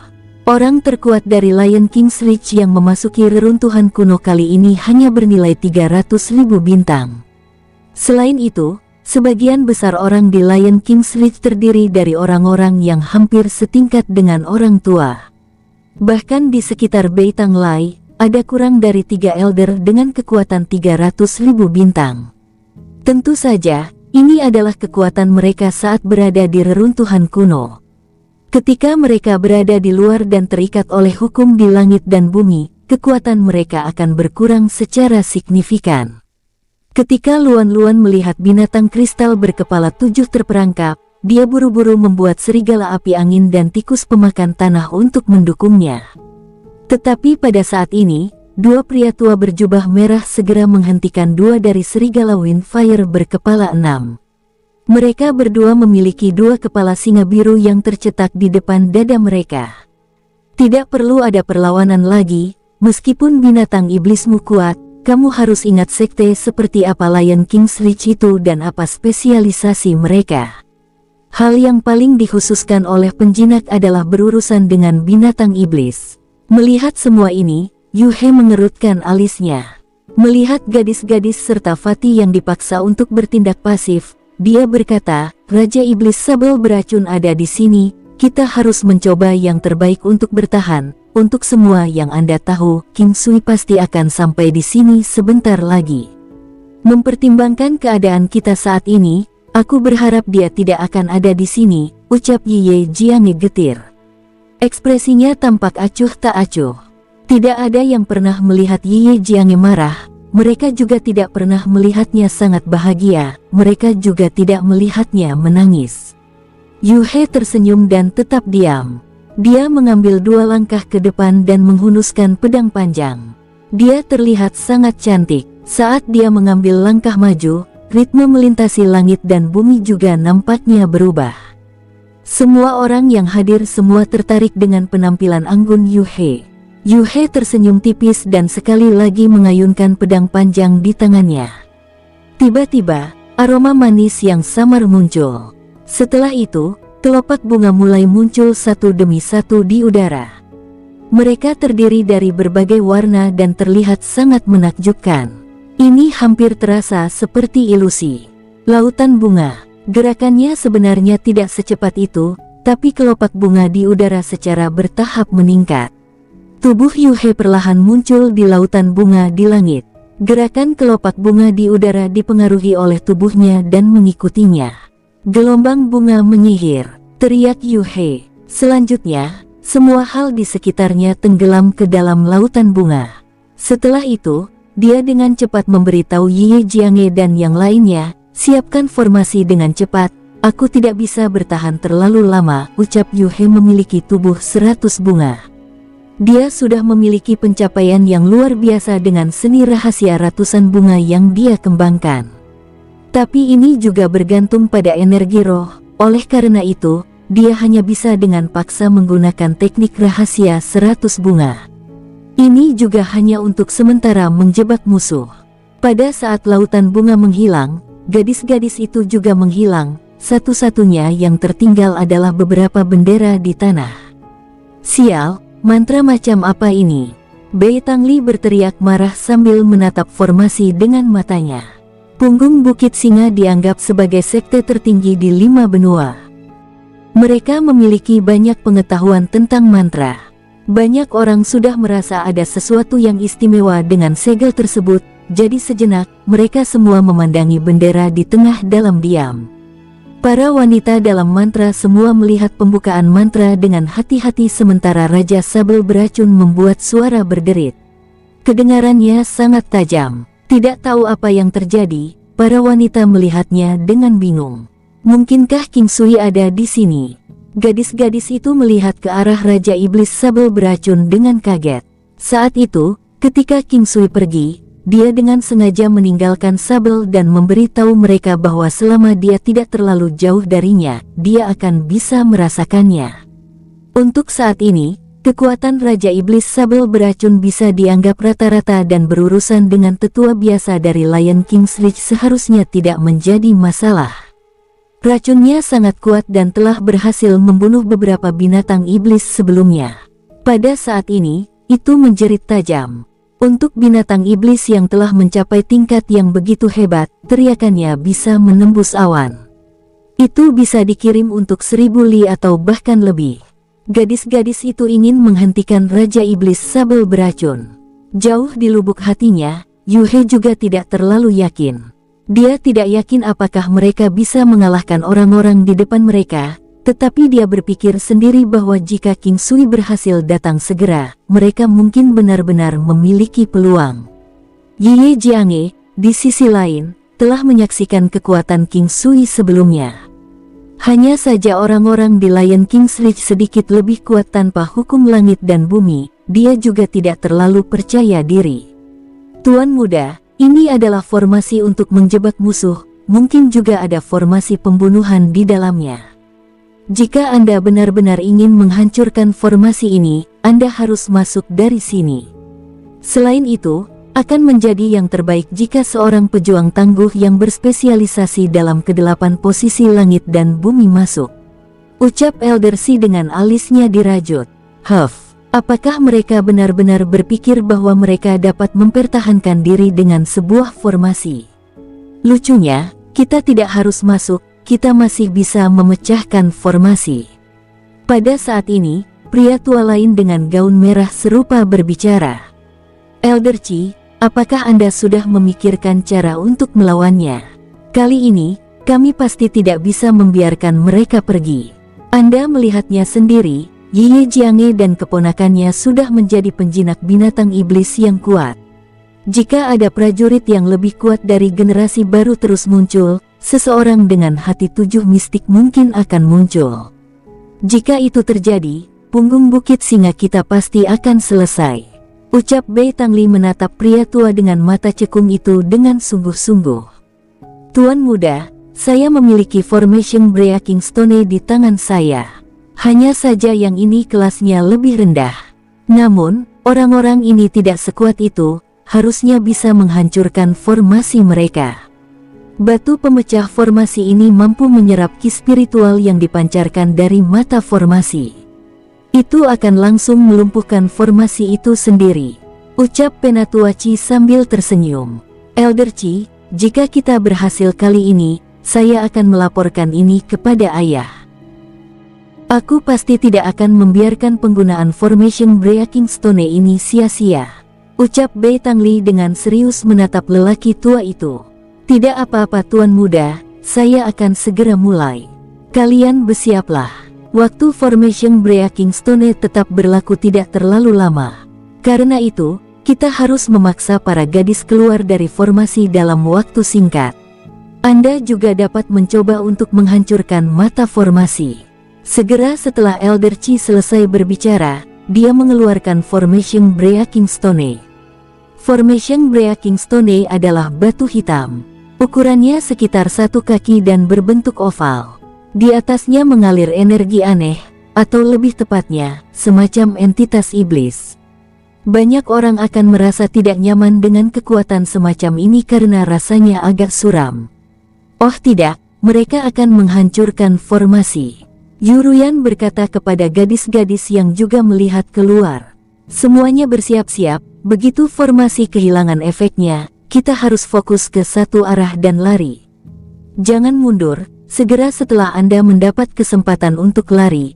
Speaker 1: Orang terkuat dari Lion King's Reach yang memasuki reruntuhan kuno kali ini hanya bernilai 300.000 bintang. Selain itu, sebagian besar orang di Lion King's Reach terdiri dari orang-orang yang hampir setingkat dengan orang tua. Bahkan di sekitar Beitang Lai, ada kurang dari 3 elder dengan kekuatan 300.000 bintang. Tentu saja, ini adalah kekuatan mereka saat berada di reruntuhan kuno. Ketika mereka berada di luar dan terikat oleh hukum di langit dan bumi, kekuatan mereka akan berkurang secara signifikan. Ketika Luan-luan melihat binatang kristal berkepala 7 terperangkap, dia buru-buru membuat serigala api angin dan tikus pemakan tanah untuk mendukungnya. Tetapi pada saat ini, 2 pria tua berjubah merah segera menghentikan 2 dari serigala Windfire berkepala 6. Mereka berdua memiliki 2 kepala singa biru yang tercetak di depan dada mereka. Tidak perlu ada perlawanan lagi, meskipun binatang iblismu kuat, kamu harus ingat sekte seperti apa Lion King's Reach itu dan apa spesialisasi mereka. Hal yang paling dikhususkan oleh penjinak adalah berurusan dengan binatang iblis. Melihat semua ini, Yu He mengerutkan alisnya. Melihat gadis-gadis serta Fatih yang dipaksa untuk bertindak pasif, dia berkata, "Raja Iblis Sabel beracun ada di sini, kita harus mencoba yang terbaik untuk bertahan. Untuk semua yang Anda tahu, King Sui pasti akan sampai di sini sebentar lagi. Mempertimbangkan keadaan kita saat ini, aku berharap dia tidak akan ada di sini," ucap Ye Jiange getir. Ekspresinya tampak acuh tak acuh. Tidak ada yang pernah melihat Ye Jiange marah, mereka juga tidak pernah melihatnya sangat bahagia, mereka juga tidak melihatnya menangis. Yu He tersenyum dan tetap diam. Dia mengambil 2 langkah ke depan dan menghunuskan pedang panjang. Dia terlihat sangat cantik. Saat dia mengambil langkah maju, ritme melintasi langit dan bumi juga nampaknya berubah. Semua orang yang hadir semua tertarik dengan penampilan anggun Yu He. Yu He tersenyum tipis dan sekali lagi mengayunkan pedang panjang di tangannya. Tiba-tiba, aroma manis yang samar muncul. Setelah itu, kelopak bunga mulai muncul satu demi satu di udara. Mereka terdiri dari berbagai warna dan terlihat sangat menakjubkan. Ini hampir terasa seperti ilusi. Lautan bunga. Gerakannya sebenarnya tidak secepat itu, tapi kelopak bunga di udara secara bertahap meningkat. Tubuh Yu He perlahan muncul di lautan bunga di langit. Gerakan kelopak bunga di udara dipengaruhi oleh tubuhnya dan mengikutinya. Gelombang bunga menyihir, teriak Yu He. Selanjutnya, semua hal di sekitarnya tenggelam ke dalam lautan bunga. Setelah itu, dia dengan cepat memberitahu Ye Jiange dan yang lainnya, siapkan formasi dengan cepat, aku tidak bisa bertahan terlalu lama, ucap Yu He memiliki tubuh 100 bunga. Dia sudah memiliki pencapaian yang luar biasa dengan seni rahasia ratusan bunga yang dia kembangkan. Tapi ini juga bergantung pada energi roh, oleh karena itu, dia hanya bisa dengan paksa menggunakan teknik rahasia 100 bunga. Ini juga hanya untuk sementara menjebak musuh. Pada saat lautan bunga menghilang, gadis-gadis itu juga menghilang, satu-satunya yang tertinggal adalah beberapa bendera di tanah. Sial, mantra macam apa ini? Bei Tangli berteriak marah sambil menatap formasi dengan matanya. Punggung Bukit Singa dianggap sebagai sekte tertinggi di 5 benua. Mereka memiliki banyak pengetahuan tentang mantra. Banyak orang sudah merasa ada sesuatu yang istimewa dengan segel tersebut, jadi sejenak, mereka semua memandangi bendera di tengah dalam diam. Para wanita dalam mantra semua melihat pembukaan mantra dengan hati-hati sementara Raja Sabel beracun membuat suara berderit. Kedengarannya sangat tajam. Tidak tahu apa yang terjadi, para wanita melihatnya dengan bingung. Mungkinkah King Sui ada di sini? Gadis-gadis itu melihat ke arah Raja Iblis Sabel beracun dengan kaget. Saat itu, ketika King Sui pergi, dia dengan sengaja meninggalkan Sabel dan memberitahu mereka bahwa selama dia tidak terlalu jauh darinya, dia akan bisa merasakannya. Untuk saat ini, kekuatan Raja Iblis Sabel beracun bisa dianggap rata-rata dan berurusan dengan tetua biasa dari Lion King's Reach seharusnya tidak menjadi masalah. Racunnya sangat kuat dan telah berhasil membunuh beberapa binatang iblis sebelumnya. Pada saat ini, itu menjerit tajam. Untuk binatang iblis yang telah mencapai tingkat yang begitu hebat, teriakannya bisa menembus awan. Itu bisa dikirim untuk 1000 li atau bahkan lebih. Gadis-gadis itu ingin menghentikan Raja Iblis Sabel beracun. Jauh di lubuk hatinya, Yu He juga tidak terlalu yakin. Dia tidak yakin apakah mereka bisa mengalahkan orang-orang di depan mereka, tetapi dia berpikir sendiri bahwa jika King Sui berhasil datang segera, mereka mungkin benar-benar memiliki peluang. Ye Jiange, di sisi lain, telah menyaksikan kekuatan King Sui sebelumnya. Hanya saja orang-orang di Lion King's Reach sedikit lebih kuat tanpa hukum langit dan bumi, dia juga tidak terlalu percaya diri. Tuan muda, ini adalah formasi untuk menjebak musuh, mungkin juga ada formasi pembunuhan di dalamnya. Jika Anda benar-benar ingin menghancurkan formasi ini, Anda harus masuk dari sini. Selain itu, akan menjadi yang terbaik jika seorang pejuang tangguh yang berspesialisasi dalam ke-8 posisi langit dan bumi masuk. Ucap Elder Si dengan alisnya dirajut. Apakah mereka benar-benar berpikir bahwa mereka dapat mempertahankan diri dengan sebuah formasi? Lucunya, kita tidak harus masuk, kita masih bisa memecahkan formasi. Pada saat ini, pria tua lain dengan gaun merah serupa berbicara. Elder Chi, apakah Anda sudah memikirkan cara untuk melawannya? Kali ini, kami pasti tidak bisa membiarkan mereka pergi. Anda melihatnya sendiri, Ye Jiange dan keponakannya sudah menjadi penjinak binatang iblis yang kuat. Jika ada prajurit yang lebih kuat dari generasi baru terus muncul, seseorang dengan hati 7 mistik mungkin akan muncul. Jika itu terjadi, punggung Bukit Singa kita pasti akan selesai. Ucap Bei Tangli menatap pria tua dengan mata cekung itu dengan sungguh-sungguh. Tuan muda, saya memiliki formation Breaking Stone di tangan saya. Hanya saja yang ini kelasnya lebih rendah. Namun, orang-orang ini tidak sekuat itu, harusnya bisa menghancurkan formasi mereka. Batu pemecah formasi ini mampu menyerap ki spiritual yang dipancarkan dari mata formasi. Itu akan langsung melumpuhkan formasi itu sendiri. Ucap Penatua Chi sambil tersenyum. Elder Chi, jika kita berhasil kali ini, saya akan melaporkan ini kepada ayah. Aku pasti tidak akan membiarkan penggunaan formation Breaking Stone ini sia-sia. Ucap Bei Tangli dengan serius menatap lelaki tua itu. Tidak apa-apa tuan muda, saya akan segera mulai. Kalian bersiaplah. Waktu formation Breaking Stone tetap berlaku tidak terlalu lama. Karena itu, kita harus memaksa para gadis keluar dari formasi dalam waktu singkat. Anda juga dapat mencoba untuk menghancurkan mata formasi. Segera setelah Elder Chi selesai berbicara, dia mengeluarkan formation Breaking Stone. Formation Breaking Stone adalah batu hitam. Ukurannya sekitar 1 kaki dan berbentuk oval. Di atasnya mengalir energi aneh, atau lebih tepatnya, semacam entitas iblis. Banyak orang akan merasa tidak nyaman dengan kekuatan semacam ini karena rasanya agak suram. Oh tidak, mereka akan menghancurkan formasi. Yuruyan berkata kepada gadis-gadis yang juga melihat keluar. Semuanya bersiap-siap, begitu formasi kehilangan efeknya, kita harus fokus ke satu arah dan lari. Jangan mundur. Segera setelah Anda mendapat kesempatan untuk lari.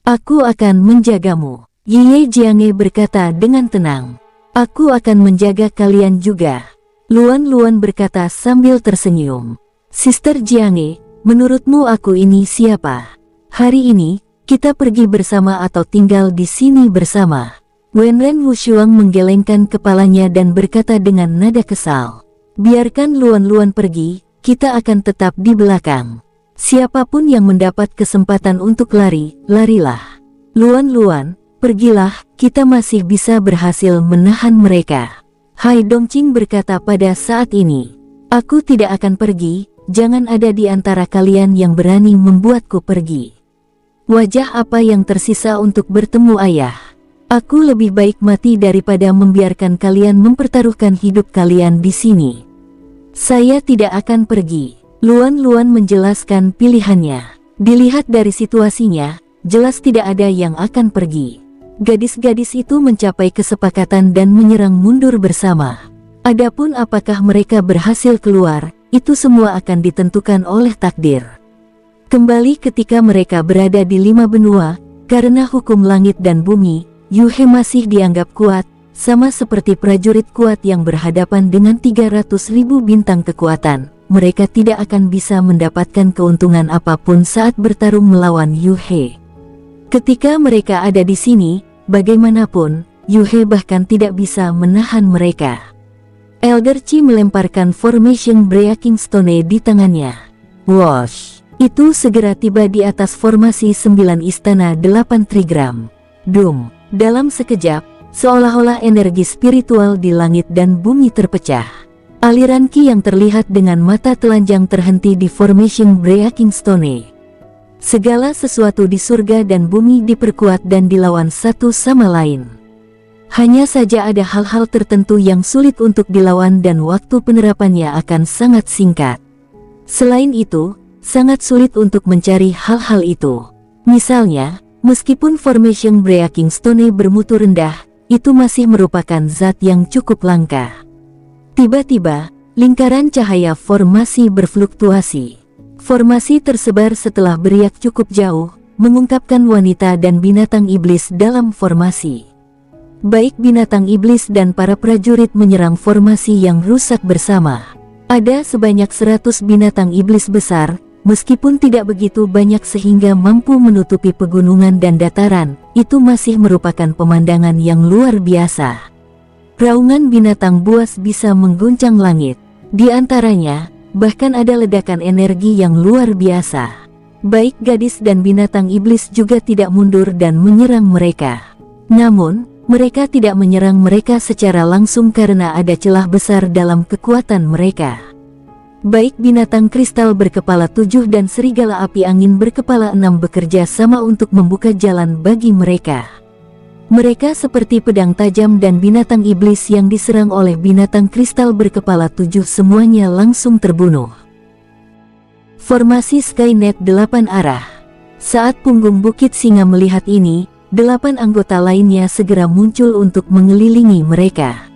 Speaker 1: Aku akan menjagamu. Ye Jiange berkata dengan tenang. Aku akan menjaga kalian juga. Luan berkata sambil tersenyum. Sister Jiange, menurutmu aku ini siapa? Hari ini, kita pergi bersama atau tinggal di sini bersama? Wenren Wushuang menggelengkan kepalanya dan berkata dengan nada kesal. Biarkan Luan pergi. Kita akan tetap di belakang. Siapapun yang mendapat kesempatan untuk lari, larilah. Luan, pergilah, kita masih bisa berhasil menahan mereka. Hai Dongqing berkata pada saat ini. Aku tidak akan pergi, jangan ada di antara kalian yang berani membuatku pergi. Wajah apa yang tersisa untuk bertemu ayah? Aku lebih baik mati daripada membiarkan kalian mempertaruhkan hidup kalian di sini. Saya tidak akan pergi. Luan menjelaskan pilihannya. Dilihat dari situasinya, jelas tidak ada yang akan pergi. Gadis-gadis itu mencapai kesepakatan dan menyerang mundur bersama. Adapun apakah mereka berhasil keluar, itu semua akan ditentukan oleh takdir. Kembali ketika mereka berada di 5 benua, karena hukum langit dan bumi, Yuhe masih dianggap kuat. Sama seperti prajurit kuat yang berhadapan dengan 300.000 bintang kekuatan, mereka tidak akan bisa mendapatkan keuntungan apapun saat bertarung melawan Yuhe. Ketika mereka ada di sini, bagaimanapun, Yuhe bahkan tidak bisa menahan mereka. Elder Chi melemparkan formation Breaking Stone di tangannya. Whoosh! Itu segera tiba di atas formasi 9 istana 8 trigram. Dum! Dalam sekejap, seolah-olah energi spiritual di langit dan bumi terpecah. Aliran ki yang terlihat dengan mata telanjang terhenti di formation Breaking Stone. Segala sesuatu di surga dan bumi diperkuat dan dilawan satu sama lain. Hanya saja ada hal-hal tertentu yang sulit untuk dilawan dan waktu penerapannya akan sangat singkat. Selain itu, sangat sulit untuk mencari hal-hal itu. Misalnya, meskipun formation Breaking Stone bermutu rendah, itu masih merupakan zat yang cukup langka. Tiba-tiba, lingkaran cahaya formasi berfluktuasi. Formasi tersebar setelah beriak cukup jauh, mengungkapkan wanita dan binatang iblis dalam formasi. Baik binatang iblis dan para prajurit menyerang formasi yang rusak bersama. Ada sebanyak 100 binatang iblis besar, meskipun tidak begitu banyak sehingga mampu menutupi pegunungan dan dataran, itu masih merupakan pemandangan yang luar biasa. Raungan binatang buas bisa mengguncang langit. Di antaranya, bahkan ada ledakan energi yang luar biasa. Baik gadis dan binatang iblis juga tidak mundur dan menyerang mereka. Namun, mereka tidak menyerang mereka secara langsung karena ada celah besar dalam kekuatan mereka. Baik binatang kristal berkepala 7 dan serigala api angin berkepala 6 bekerja sama untuk membuka jalan bagi mereka. Mereka seperti pedang tajam dan binatang iblis yang diserang oleh binatang kristal berkepala 7 semuanya langsung terbunuh. Formasi Skynet 8 arah. Saat punggung Bukit Singa melihat ini, 8 anggota lainnya segera muncul untuk mengelilingi mereka.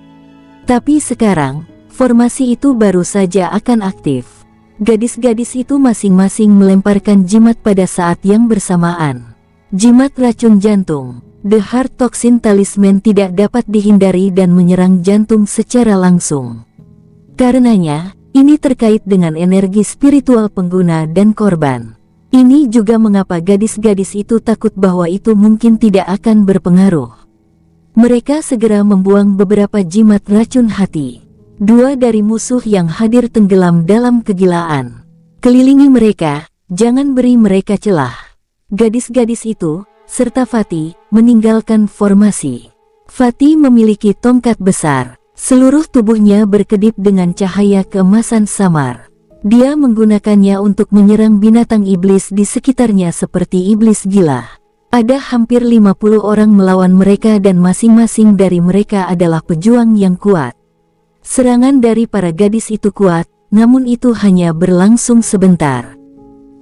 Speaker 1: Tapi sekarang, formasi itu baru saja akan aktif. Gadis-gadis itu masing-masing melemparkan jimat pada saat yang bersamaan. Jimat racun jantung, The Heart Toxin Talisman tidak dapat dihindari dan menyerang jantung secara langsung. Karenanya, ini terkait dengan energi spiritual pengguna dan korban. Ini juga mengapa gadis-gadis itu takut bahwa itu mungkin tidak akan berpengaruh. Mereka segera membuang beberapa jimat racun hati. 2 dari musuh yang hadir tenggelam dalam kegilaan. Kelilingi mereka, jangan beri mereka celah. Gadis-gadis itu, serta Fatih, meninggalkan formasi. Fatih memiliki tongkat besar. Seluruh tubuhnya berkedip dengan cahaya keemasan samar. Dia menggunakannya untuk menyerang binatang iblis di sekitarnya seperti iblis gila. Ada hampir 50 orang melawan mereka dan masing-masing dari mereka adalah pejuang yang kuat. Serangan dari para gadis itu kuat, namun itu hanya berlangsung sebentar.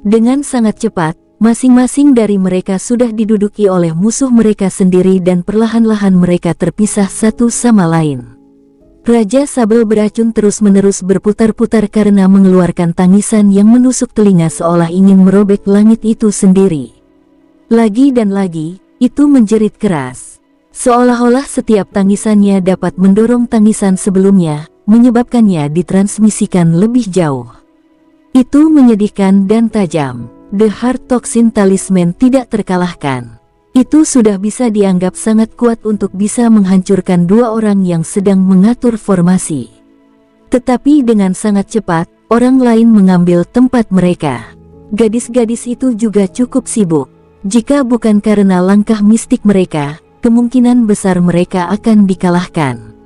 Speaker 1: Dengan sangat cepat, masing-masing dari mereka sudah diduduki oleh musuh mereka sendiri dan perlahan-lahan mereka terpisah satu sama lain. Raja Sabel beracun terus-menerus berputar-putar karena mengeluarkan tangisan yang menusuk telinga seolah ingin merobek langit itu sendiri. Lagi dan lagi, itu menjerit keras. Seolah-olah setiap tangisannya dapat mendorong tangisan sebelumnya, menyebabkannya ditransmisikan lebih jauh. Itu menyedihkan dan tajam. The Heart Toxin Talisman tidak terkalahkan. Itu sudah bisa dianggap sangat kuat untuk bisa menghancurkan 2 orang yang sedang mengatur formasi. Tetapi dengan sangat cepat, orang lain mengambil tempat mereka. Gadis-gadis itu juga cukup sibuk. Jika bukan karena langkah mistik mereka, kemungkinan besar mereka akan dikalahkan.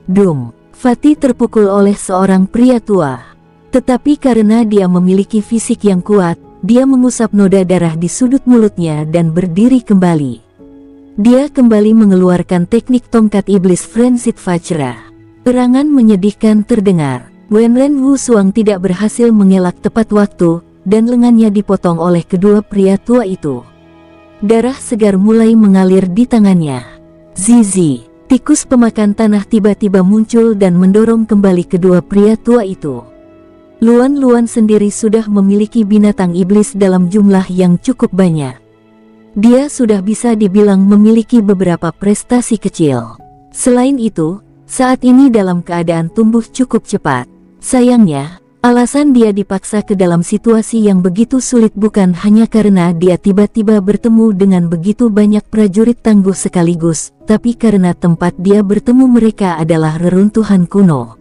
Speaker 1: Dum, Fatih terpukul oleh seorang pria tua. Tetapi karena dia memiliki fisik yang kuat, dia mengusap noda darah di sudut mulutnya dan berdiri kembali. Dia kembali mengeluarkan teknik tongkat iblis Frenzied Vajra. Erangan menyedihkan terdengar. Wenren Wu Suang tidak berhasil mengelak tepat waktu, dan lengannya dipotong oleh kedua pria tua itu. Darah segar mulai mengalir di tangannya. Zizi, tikus pemakan tanah tiba-tiba muncul dan mendorong kembali kedua pria tua itu. Luan-Luan sendiri sudah memiliki binatang iblis dalam jumlah yang cukup banyak. Dia sudah bisa dibilang memiliki beberapa prestasi kecil. Selain itu, saat ini dalam keadaan tumbuh cukup cepat. Sayangnya, alasan dia dipaksa ke dalam situasi yang begitu sulit bukan hanya karena dia tiba-tiba bertemu dengan begitu banyak prajurit tangguh sekaligus, tapi karena tempat dia bertemu mereka adalah reruntuhan kuno.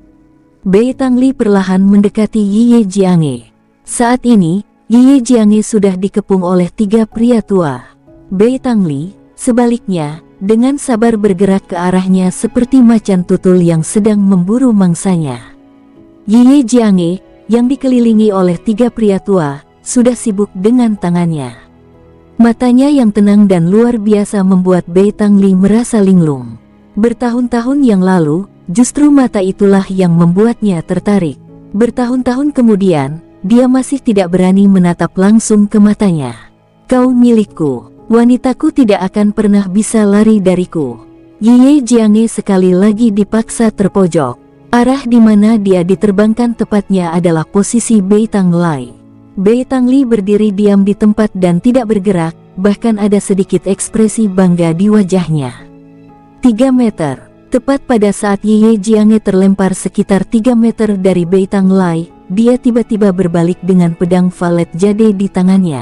Speaker 1: Bei Tangli perlahan mendekati Ye Jiange. Saat ini, Ye Jiange sudah dikepung oleh 3 pria tua. Bei Tangli, sebaliknya, dengan sabar bergerak ke arahnya seperti macan tutul yang sedang memburu mangsanya. Ye Jiange, yang dikelilingi oleh 3 pria tua, sudah sibuk dengan tangannya. Matanya yang tenang dan luar biasa membuat Bei Tangli merasa linglung. Bertahun-tahun yang lalu, justru mata itulah yang membuatnya tertarik. Bertahun-tahun kemudian, dia masih tidak berani menatap langsung ke matanya. Kau milikku, wanitaku tidak akan pernah bisa lari dariku. Ye Jiange sekali lagi dipaksa terpojok. Arah di mana dia diterbangkan tepatnya adalah posisi Bei Tangli. Bei Tangli berdiri diam di tempat dan tidak bergerak, bahkan ada sedikit ekspresi bangga di wajahnya. 3 meter. Tepat pada saat Ye Jiange terlempar sekitar 3 meter dari Bei Tangli, dia tiba-tiba berbalik dengan pedang valet jade di tangannya.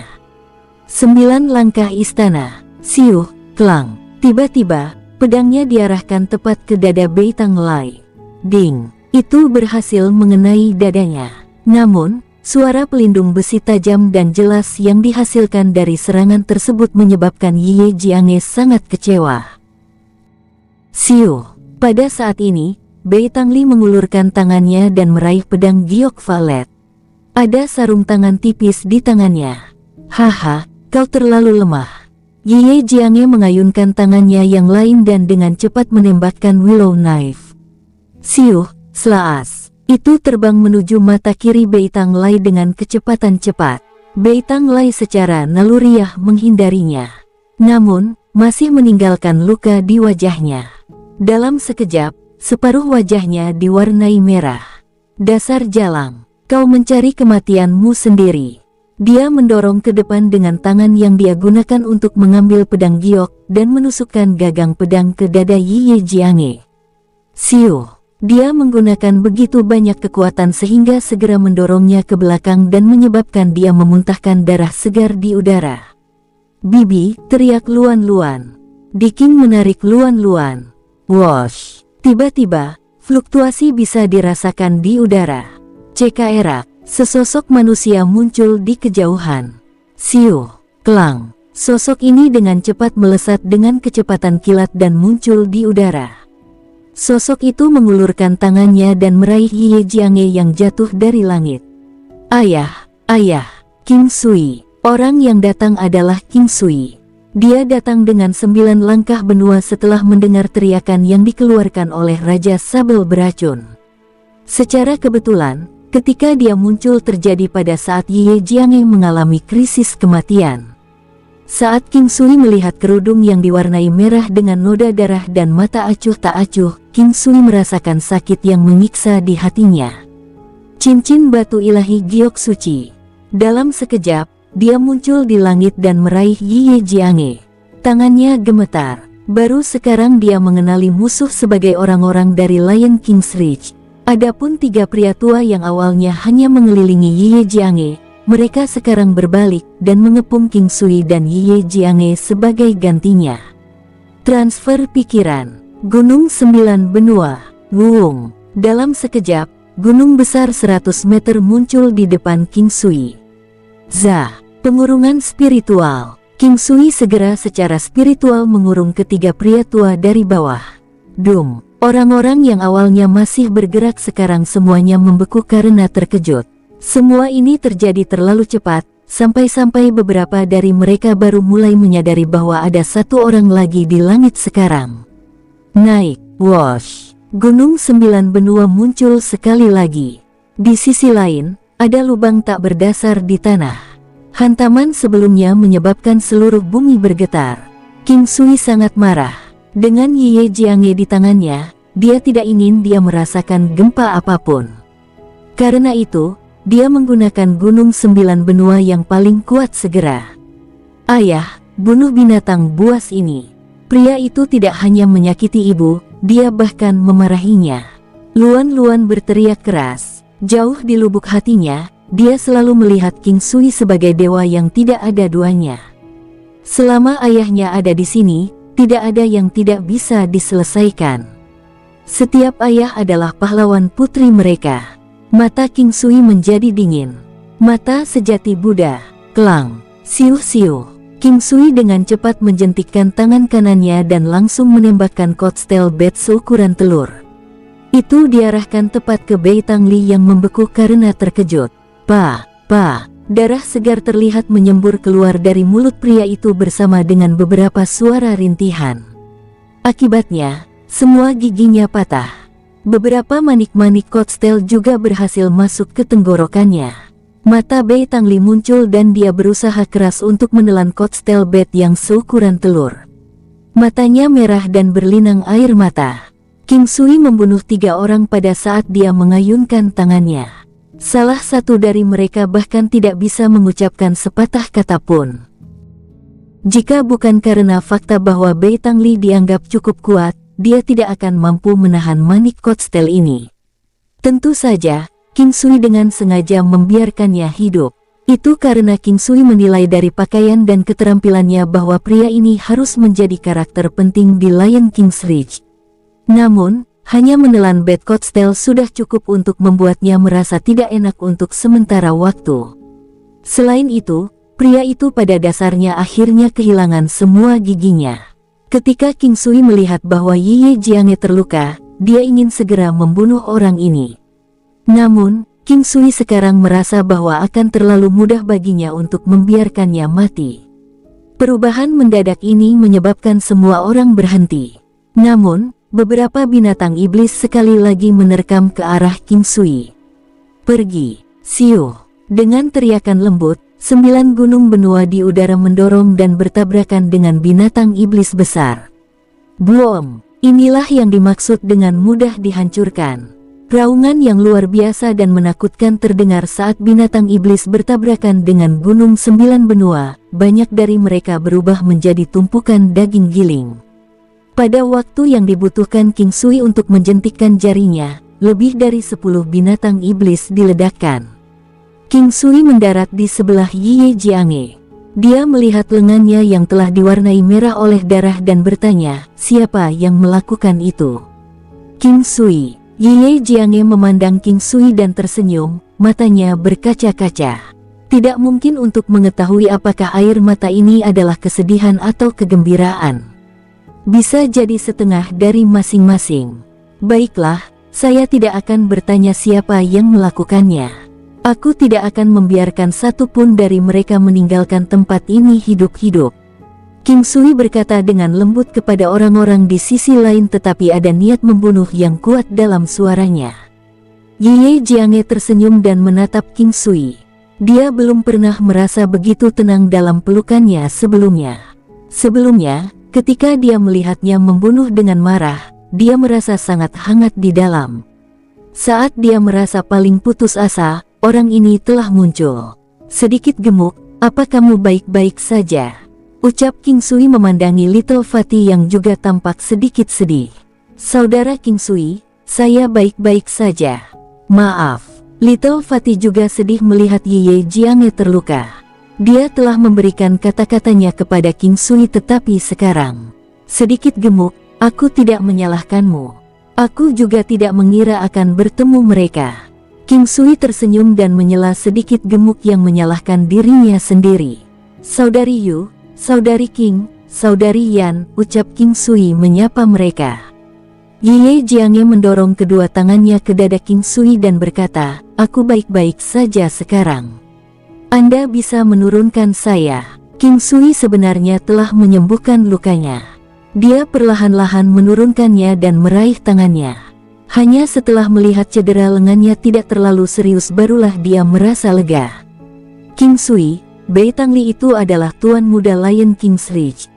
Speaker 1: 9 langkah istana, siuh, klang. Tiba-tiba, Pedangnya diarahkan tepat ke dada Bei Tanglai. Ding! Itu berhasil mengenai dadanya. Namun, suara pelindung besi tajam dan jelas yang dihasilkan dari serangan tersebut menyebabkan Ye Jiange sangat kecewa. Siu! Pada saat ini, Bei Tangli mengulurkan tangannya dan meraih pedang giok valet. Ada sarung tangan tipis di tangannya. Haha, kau terlalu lemah. Ye Jiange mengayunkan tangannya yang lain dan dengan cepat menembakkan Willow Knife. Siuh, slaas. Itu terbang menuju mata kiri Bei Tanglai dengan kecepatan cepat. Bei Tanglai secara naluriah menghindarinya. Namun, masih meninggalkan luka di wajahnya. Dalam sekejap, separuh wajahnya diwarnai merah. Dasar jalang, kau mencari kematianmu sendiri. Dia mendorong ke depan dengan tangan yang dia gunakan untuk mengambil pedang giok dan menusukkan gagang pedang ke dada Ye Jiange. Siu! Dia menggunakan begitu banyak kekuatan sehingga segera mendorongnya ke belakang dan menyebabkan dia memuntahkan darah segar di udara. Bibi! Teriak Luan Luan. Diking menarik Luan Luan. Wosh! Tiba-tiba, fluktuasi bisa dirasakan di udara. CKR. Sesosok manusia muncul di kejauhan. Siu! Klang! Sosok ini dengan cepat melesat dengan kecepatan kilat dan muncul di udara. Sosok itu mengulurkan tangannya dan meraih Ye Jiange yang jatuh dari langit. Ayah! Ayah! King Sui! Orang yang datang adalah King Sui. Dia datang dengan 9 langkah benua setelah mendengar teriakan yang dikeluarkan oleh Raja Sabel Beracun. Secara kebetulan, ketika dia muncul terjadi pada saat Ye Jiange mengalami krisis kematian. Saat King Sui melihat kerudung yang diwarnai merah dengan noda darah dan mata acuh tak acuh, King Sui merasakan sakit yang menyiksa di hatinya. Cincin batu ilahi giok suci. Dalam sekejap, dia muncul di langit dan meraih Ye Jiange. Tangannya gemetar. Baru sekarang dia mengenali musuh sebagai orang-orang dari Lion King's Reach. Adapun 3 pria tua yang awalnya hanya mengelilingi Ye Jiange, mereka sekarang berbalik dan mengepung King Sui dan Ye Jiange sebagai gantinya. Transfer pikiran. Gunung 9 benua. Wuung. Dalam sekejap, gunung besar 100 meter muncul di depan King Sui. Zah. Pengurungan spiritual. King Sui segera secara spiritual mengurung ketiga pria tua dari bawah. Dum. Orang-orang yang awalnya masih bergerak sekarang semuanya membeku karena terkejut. Semua ini terjadi terlalu cepat, sampai-sampai beberapa dari mereka baru mulai menyadari bahwa ada satu orang lagi di langit sekarang. Naik, wosh. Gunung 9 benua muncul sekali lagi. Di sisi lain, ada lubang tak berdasar di tanah. Hantaman sebelumnya menyebabkan seluruh bumi bergetar. King Sui sangat marah. Dengan Ye Jiange di tangannya, dia tidak ingin dia merasakan gempa apapun. Karena itu, dia menggunakan gunung 9 benua yang paling kuat segera. Ayah, bunuh binatang buas ini. Pria itu tidak hanya menyakiti ibu, dia bahkan memarahinya. Luan Luan berteriak keras. Jauh di lubuk hatinya, dia selalu melihat King Sui sebagai dewa yang tidak ada duanya. Selama ayahnya ada di sini, tidak ada yang tidak bisa diselesaikan. Setiap ayah adalah pahlawan putri mereka. Mata King Sui menjadi dingin. Mata sejati Buddha. Klang. Siuh-siuh. King Sui dengan cepat menjentikkan tangan kanannya dan langsung menembakkan kotstel bat seukuran telur. Itu diarahkan tepat ke Bei Tangli yang membeku karena terkejut. Pa. Darah segar terlihat menyembur keluar dari mulut pria itu bersama dengan beberapa suara rintihan. Akibatnya, semua giginya patah. Beberapa manik-manik kotstel juga berhasil masuk ke tenggorokannya. Mata Bei Tangli muncul dan dia berusaha keras untuk menelan kotstel bat yang seukuran telur. Matanya merah dan berlinang air mata. King Sui membunuh 3 orang pada saat dia mengayunkan tangannya. Salah satu dari mereka bahkan tidak bisa mengucapkan sepatah kata pun. Jika bukan karena fakta bahwa Bei Tangli dianggap cukup kuat, dia tidak akan mampu menahan manik kotstel ini. Tentu saja, King Sui dengan sengaja membiarkannya hidup. Itu karena King Sui menilai dari pakaian dan keterampilannya bahwa pria ini harus menjadi karakter penting di Lion King's Ridge. Namun, hanya menelan bad cocktail sudah cukup untuk membuatnya merasa tidak enak untuk sementara waktu. Selain itu, pria itu pada dasarnya akhirnya kehilangan semua giginya. Ketika King Sui melihat bahwa Ye Jianghe terluka, dia ingin segera membunuh orang ini. Namun, King Sui sekarang merasa bahwa akan terlalu mudah baginya untuk membiarkannya mati. Perubahan mendadak ini menyebabkan semua orang berhenti. Namun, beberapa binatang iblis sekali lagi menerkam ke arah King Sui. Pergi, Siu! Dengan teriakan lembut, 9 gunung benua di udara mendorong dan bertabrakan dengan binatang iblis besar. Boom! Inilah yang dimaksud dengan mudah dihancurkan. Raungan yang luar biasa dan menakutkan terdengar saat binatang iblis bertabrakan dengan gunung 9 benua. Banyak dari mereka berubah menjadi tumpukan daging giling. Pada waktu yang dibutuhkan King Sui untuk menjentikkan jarinya, lebih dari 10 binatang iblis diledakkan. King Sui mendarat di sebelah Ye Jianghe. Dia melihat lengannya yang telah diwarnai merah oleh darah dan bertanya, siapa yang melakukan itu? King Sui. Ye Jianghe memandang King Sui dan tersenyum, matanya berkaca-kaca. Tidak mungkin untuk mengetahui apakah air mata ini adalah kesedihan atau kegembiraan. Bisa jadi setengah dari masing-masing. Baiklah, saya tidak akan bertanya siapa yang melakukannya. Aku tidak akan membiarkan satupun dari mereka meninggalkan tempat ini hidup-hidup. King Sui berkata dengan lembut kepada orang-orang di sisi lain, tetapi ada niat membunuh yang kuat dalam suaranya. Ye Jianghe tersenyum dan menatap King Sui. Dia belum pernah merasa begitu tenang dalam pelukannya sebelumnya. Sebelumnya, ketika dia melihatnya membunuh dengan marah, dia merasa sangat hangat di dalam. Saat dia merasa paling putus asa, orang ini telah muncul. Sedikit gemuk, apa kamu baik-baik saja? Ucap King Sui memandangi Little Fatty yang juga tampak sedikit sedih. Saudara King Sui, saya baik-baik saja. Maaf. Little Fatty juga sedih melihat Ye Jianghe terluka. Dia telah memberikan kata-katanya kepada King Sui, tetapi sekarang sedikit gemuk, aku tidak menyalahkanmu. Aku juga tidak mengira akan bertemu mereka. King Sui tersenyum dan menyela sedikit gemuk yang menyalahkan dirinya sendiri. Saudari Yu, Saudari King, Saudari Yan, ucap King Sui menyapa mereka. Ye Jianghe mendorong kedua tangannya ke dada King Sui dan berkata, aku baik-baik saja sekarang. Anda bisa menurunkan saya. King Sui sebenarnya telah menyembuhkan lukanya. Dia perlahan-lahan menurunkannya dan meraih tangannya. Hanya setelah melihat cedera lengannya tidak terlalu serius barulah dia merasa lega. King Sui, Bei Tangli itu adalah tuan muda Lion King's Ridge.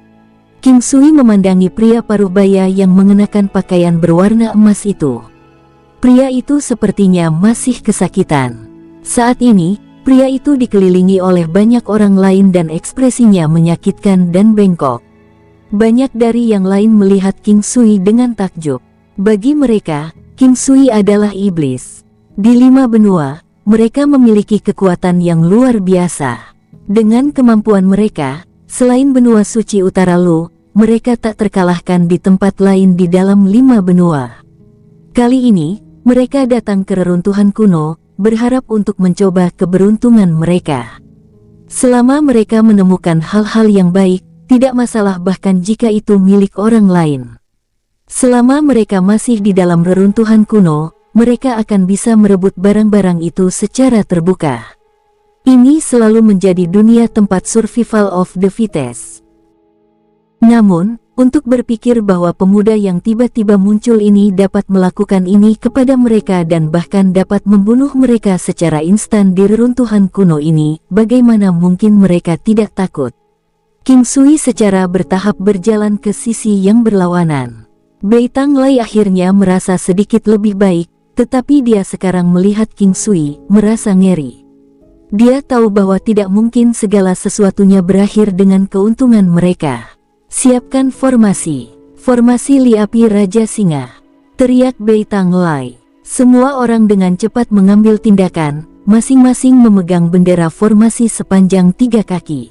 Speaker 1: King Sui memandangi pria paruh baya yang mengenakan pakaian berwarna emas itu. Pria itu sepertinya masih kesakitan. Saat ini, pria itu dikelilingi oleh banyak orang lain dan ekspresinya menyakitkan dan bengkok. Banyak dari yang lain melihat King Sui dengan takjub. Bagi mereka, King Sui adalah iblis. Di 5 benua, mereka memiliki kekuatan yang luar biasa. Dengan kemampuan mereka, selain benua suci utara Lu, mereka tak terkalahkan di tempat lain di dalam 5 benua. Kali ini, mereka datang ke reruntuhan kuno, berharap untuk mencoba keberuntungan mereka. Selama mereka menemukan hal-hal yang baik, tidak masalah bahkan jika itu milik orang lain. Selama mereka masih di dalam reruntuhan kuno, mereka akan bisa merebut barang-barang itu secara terbuka. Ini selalu menjadi dunia tempat survival of the fittest. Namun, untuk berpikir bahwa pemuda yang tiba-tiba muncul ini dapat melakukan ini kepada mereka dan bahkan dapat membunuh mereka secara instan di reruntuhan kuno ini, bagaimana mungkin mereka tidak takut? King Sui secara bertahap berjalan ke sisi yang berlawanan. Bei Tanglai akhirnya merasa sedikit lebih baik, tetapi dia sekarang melihat King Sui, merasa ngeri. Dia tahu bahwa tidak mungkin segala sesuatunya berakhir dengan keuntungan mereka. Siapkan formasi. Formasi Li Api Raja Singa. Teriak Bei Tanglai. Semua orang dengan cepat mengambil tindakan, masing-masing memegang bendera formasi sepanjang 3 kaki.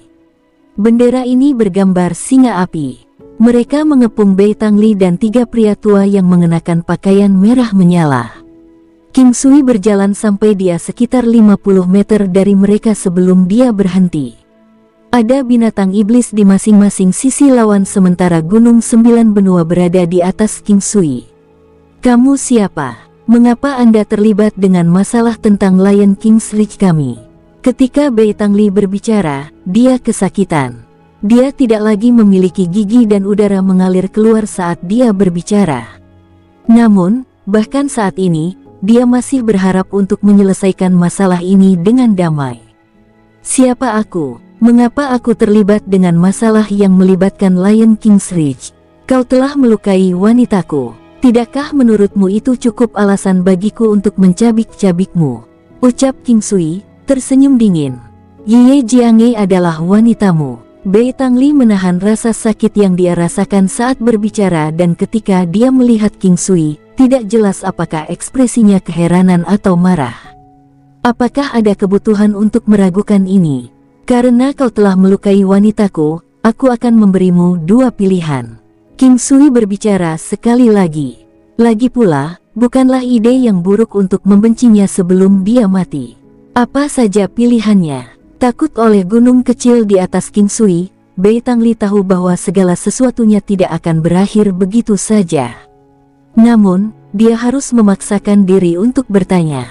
Speaker 1: Bendera ini bergambar singa api. Mereka mengepung Bei Tangli dan 3 pria tua yang mengenakan pakaian merah menyala. King Sui berjalan sampai dia sekitar 50 meter dari mereka sebelum dia berhenti. Ada binatang iblis di masing-masing sisi lawan sementara Gunung 9 Benua berada di atas King Sui. Kamu siapa? Mengapa Anda terlibat dengan masalah tentang Lion King's Reach kami? Ketika Bei Tangli berbicara, dia kesakitan. Dia tidak lagi memiliki gigi dan udara mengalir keluar saat dia berbicara. Namun, bahkan saat ini, dia masih berharap untuk menyelesaikan masalah ini dengan damai. Siapa aku? Mengapa aku terlibat dengan masalah yang melibatkan Lion King's Reach? Kau telah melukai wanitaku. Tidakkah menurutmu itu cukup alasan bagiku untuk mencabik-cabikmu? Ucap King Sui, tersenyum dingin. Ye Jianghe adalah wanitamu. Bei Tangli menahan rasa sakit yang dia rasakan saat berbicara dan ketika dia melihat King Sui, tidak jelas apakah ekspresinya keheranan atau marah. Apakah ada kebutuhan untuk meragukan ini? Karena kau telah melukai wanitaku, aku akan memberimu 2 pilihan. King Sui berbicara sekali lagi. Lagi pula, bukanlah ide yang buruk untuk membencinya sebelum dia mati. Apa saja pilihannya? Takut oleh gunung kecil di atas King Sui, Bei Tangli tahu bahwa segala sesuatunya tidak akan berakhir begitu saja. Namun, dia harus memaksakan diri untuk bertanya.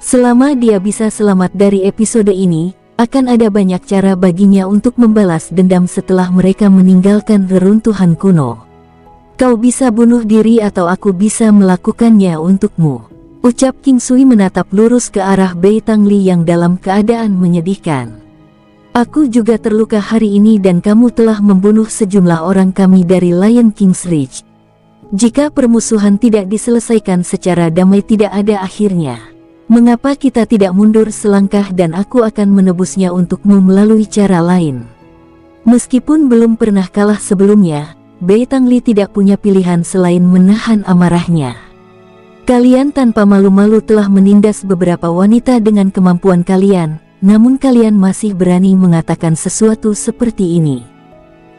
Speaker 1: Selama dia bisa selamat dari episode ini, akan ada banyak cara baginya untuk membalas dendam setelah mereka meninggalkan reruntuhan kuno. Kau bisa bunuh diri atau aku bisa melakukannya untukmu. Ucap King Sui menatap lurus ke arah Bei Tangli yang dalam keadaan menyedihkan. Aku juga terluka hari ini dan kamu telah membunuh sejumlah orang kami dari Lion King's Reach. Jika permusuhan tidak diselesaikan secara damai tidak ada akhirnya. Mengapa kita tidak mundur selangkah dan aku akan menebusnya untukmu melalui cara lain? Meskipun belum pernah kalah sebelumnya, Bei Tangli tidak punya pilihan selain menahan amarahnya. Kalian tanpa malu-malu telah menindas beberapa wanita dengan kemampuan kalian, namun kalian masih berani mengatakan sesuatu seperti ini.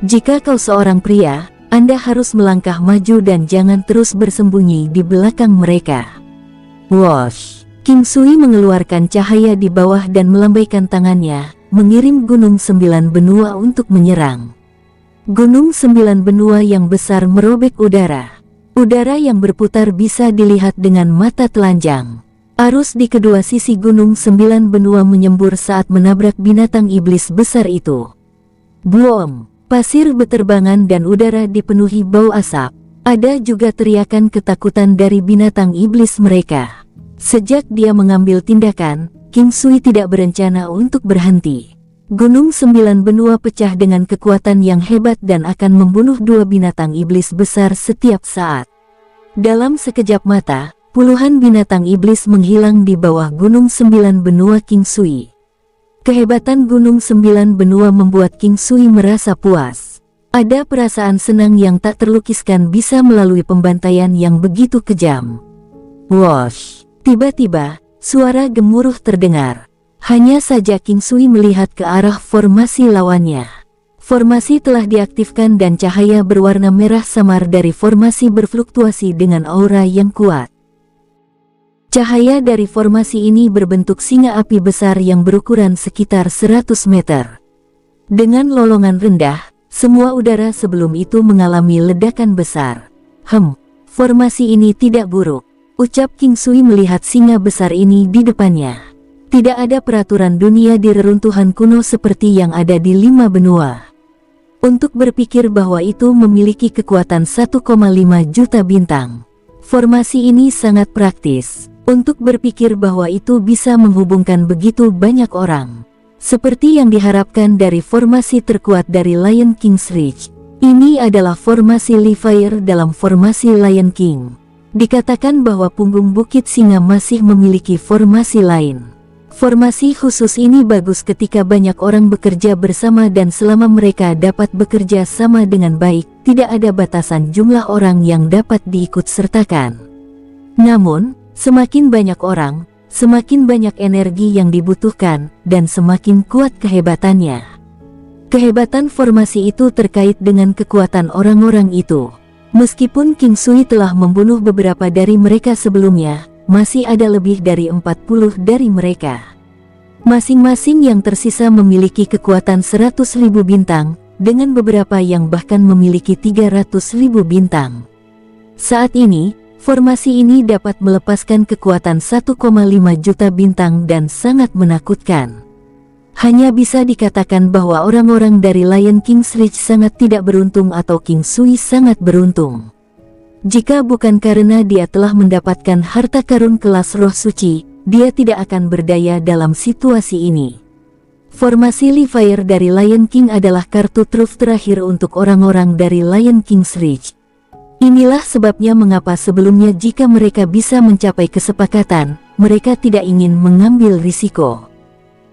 Speaker 1: Jika kau seorang pria, Anda harus melangkah maju dan jangan terus bersembunyi di belakang mereka. Wosh! King Sui mengeluarkan cahaya di bawah dan melambaikan tangannya, mengirim Gunung 9 Benua untuk menyerang. Gunung 9 Benua yang besar merobek udara. Udara yang berputar bisa dilihat dengan mata telanjang. Arus di kedua sisi Gunung 9 Benua menyembur saat menabrak binatang iblis besar itu. Boom! Pasir beterbangan dan udara dipenuhi bau asap. Ada juga teriakan ketakutan dari binatang iblis mereka. Sejak dia mengambil tindakan, King Sui tidak berencana untuk berhenti. Gunung 9 Benua pecah dengan kekuatan yang hebat dan akan membunuh 2 binatang iblis besar setiap saat. Dalam sekejap mata, puluhan binatang iblis menghilang di bawah Gunung 9 Benua King Sui. Kehebatan Gunung 9 Benua membuat King Sui merasa puas. Ada perasaan senang yang tak terlukiskan bisa melalui pembantaian yang begitu kejam. Wosh! Tiba-tiba, suara gemuruh terdengar. Hanya saja King Sui melihat ke arah formasi lawannya. Formasi telah diaktifkan dan cahaya berwarna merah samar dari formasi berfluktuasi dengan aura yang kuat. Cahaya dari formasi ini berbentuk singa api besar yang berukuran sekitar 100 meter. Dengan lolongan rendah, semua udara sebelum itu mengalami ledakan besar. Formasi ini tidak buruk, ucap King Sui melihat singa besar ini di depannya. Tidak ada peraturan dunia di reruntuhan kuno seperti yang ada di 5 benua. Untuk berpikir bahwa itu memiliki kekuatan 1,5 juta bintang. Formasi ini sangat praktis. Untuk berpikir bahwa itu bisa menghubungkan begitu banyak orang. Seperti yang diharapkan dari formasi terkuat dari Lion King's Reach. Ini adalah formasi Levier dalam formasi Lion King. Dikatakan bahwa punggung Bukit Singa masih memiliki formasi lain. Formasi khusus ini bagus ketika banyak orang bekerja bersama dan selama mereka dapat bekerja sama dengan baik, tidak ada batasan jumlah orang yang dapat diikut sertakan. Namun, semakin banyak orang, semakin banyak energi yang dibutuhkan dan semakin kuat kehebatannya. Kehebatan formasi itu terkait dengan kekuatan orang-orang itu. Meskipun King Sui telah membunuh beberapa dari mereka sebelumnya, masih ada lebih dari 40 dari mereka. Masing-masing yang tersisa memiliki kekuatan 100.000 bintang, dengan beberapa yang bahkan memiliki 300.000 bintang. Saat ini, formasi ini dapat melepaskan kekuatan 1,5 juta bintang dan sangat menakutkan. Hanya bisa dikatakan bahwa orang-orang dari Lion King's Reach sangat tidak beruntung atau King Sui sangat beruntung. Jika bukan karena dia telah mendapatkan harta karun kelas roh suci, dia tidak akan berdaya dalam situasi ini. Formasi Li-Fire dari Lion King adalah kartu truf terakhir untuk orang-orang dari Lion King's Reach. Inilah sebabnya mengapa sebelumnya jika mereka bisa mencapai kesepakatan, mereka tidak ingin mengambil risiko.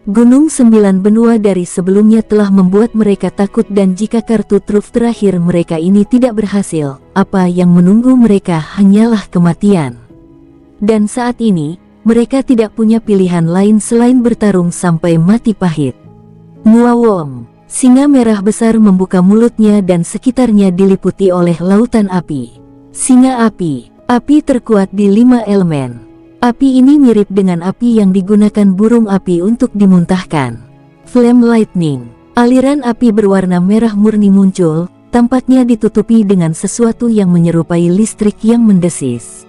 Speaker 1: Gunung 9 benua dari sebelumnya telah membuat mereka takut dan jika kartu truf terakhir mereka ini tidak berhasil, apa yang menunggu mereka hanyalah kematian. Dan saat ini, mereka tidak punya pilihan lain selain bertarung sampai mati pahit. Muawom, singa merah besar membuka mulutnya dan sekitarnya diliputi oleh lautan api. Singa api, api terkuat di 5 elemen. Api ini mirip dengan api yang digunakan burung api untuk dimuntahkan. Flame lightning, aliran api berwarna merah murni muncul, tampaknya ditutupi dengan sesuatu yang menyerupai listrik yang mendesis.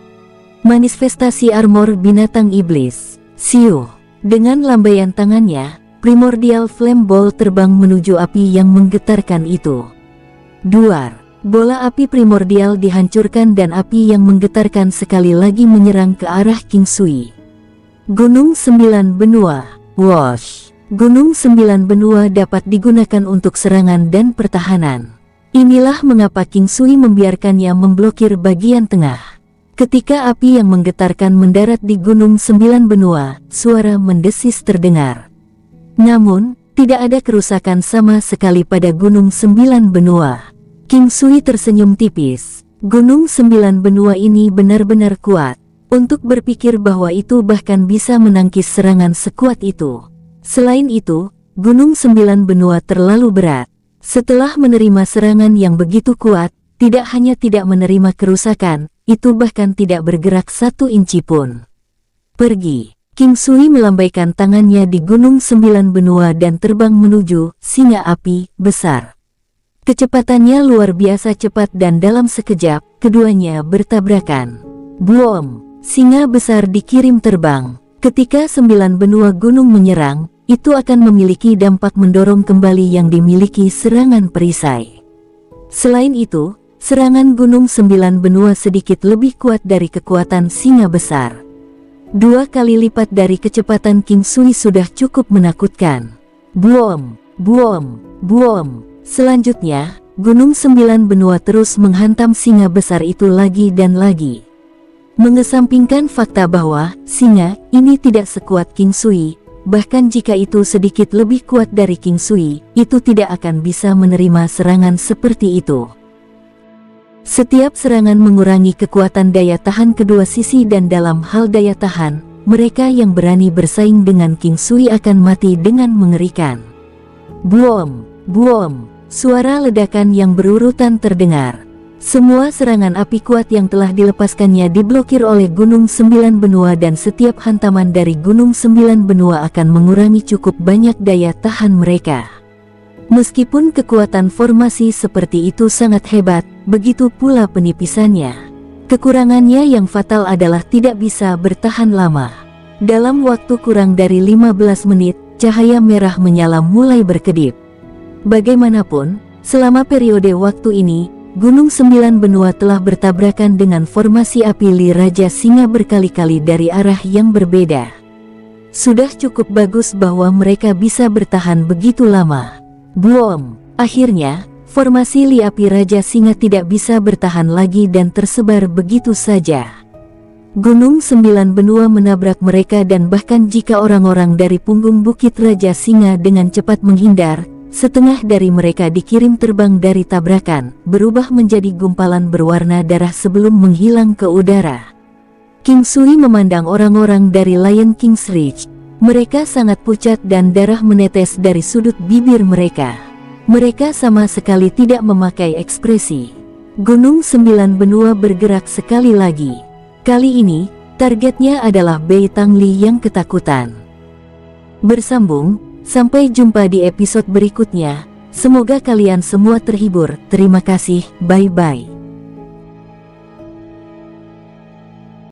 Speaker 1: Manifestasi armor binatang iblis, Siu. Dengan lambaian tangannya, primordial flame ball terbang menuju api yang menggetarkan itu. Duar. Bola api primordial dihancurkan dan api yang menggetarkan sekali lagi menyerang ke arah King Sui. Gunung 9 benua, Wash. Gunung 9 benua dapat digunakan untuk serangan dan pertahanan. Inilah mengapa King Sui membiarkannya memblokir bagian tengah. Ketika api yang menggetarkan mendarat di Gunung 9 benua, suara mendesis terdengar. Namun, tidak ada kerusakan sama sekali pada Gunung 9 benua. King Sui tersenyum tipis. Gunung 9 benua ini benar-benar kuat. Untuk berpikir bahwa itu bahkan bisa menangkis serangan sekuat itu. Selain itu, Gunung 9 benua terlalu berat. Setelah menerima serangan yang begitu kuat, tidak hanya tidak menerima kerusakan, itu bahkan tidak bergerak 1 inci pun. Pergi. King Sui melambaikan tangannya di Gunung 9 benua dan terbang menuju singa api besar. Kecepatannya luar biasa cepat dan dalam sekejap, keduanya bertabrakan. Boom! Singa besar dikirim terbang. Ketika 9 benua gunung menyerang, itu akan memiliki dampak mendorong kembali yang dimiliki serangan perisai. Selain itu, serangan Gunung 9 benua sedikit lebih kuat dari kekuatan singa besar. 2 kali lipat dari kecepatan King Sui sudah cukup menakutkan. Boom! Boom! Boom! Selanjutnya, Gunung 9 benua terus menghantam singa besar itu lagi dan lagi. Mengesampingkan fakta bahwa singa ini tidak sekuat King Sui, bahkan jika itu sedikit lebih kuat dari King Sui, itu tidak akan bisa menerima serangan seperti itu. Setiap serangan mengurangi kekuatan daya tahan kedua sisi dan dalam hal daya tahan, mereka yang berani bersaing dengan King Sui akan mati dengan mengerikan. Boom! Boom! Suara ledakan yang berurutan terdengar. Semua serangan api kuat yang telah dilepaskannya diblokir oleh Gunung 9 benua dan setiap hantaman dari Gunung 9 benua akan mengurangi cukup banyak daya tahan mereka. Meskipun kekuatan formasi seperti itu sangat hebat, begitu pula penipisannya. Kekurangannya yang fatal adalah tidak bisa bertahan lama. Dalam waktu kurang dari 15 menit, cahaya merah menyala mulai berkedip. Bagaimanapun, selama periode waktu ini, Gunung 9 benua telah bertabrakan dengan formasi api Li Raja Singa berkali-kali dari arah yang berbeda. Sudah cukup bagus bahwa mereka bisa bertahan begitu lama. Boom! Akhirnya, formasi Li Api Raja Singa tidak bisa bertahan lagi dan tersebar begitu saja. Gunung 9 benua menabrak mereka dan bahkan jika orang-orang dari punggung Bukit Raja Singa dengan cepat menghindar, setengah dari mereka dikirim terbang dari tabrakan, berubah menjadi gumpalan berwarna darah sebelum menghilang ke udara. King Sui memandang orang-orang dari Lion King's Ridge. Mereka sangat pucat dan darah menetes dari sudut bibir mereka. Mereka sama sekali tidak memakai ekspresi. Gunung Sembilan Benua bergerak sekali lagi. Kali ini, targetnya adalah Bei Tangli yang ketakutan. Bersambung, sampai jumpa di episode berikutnya. Semoga kalian semua terhibur. Terima kasih, bye-bye.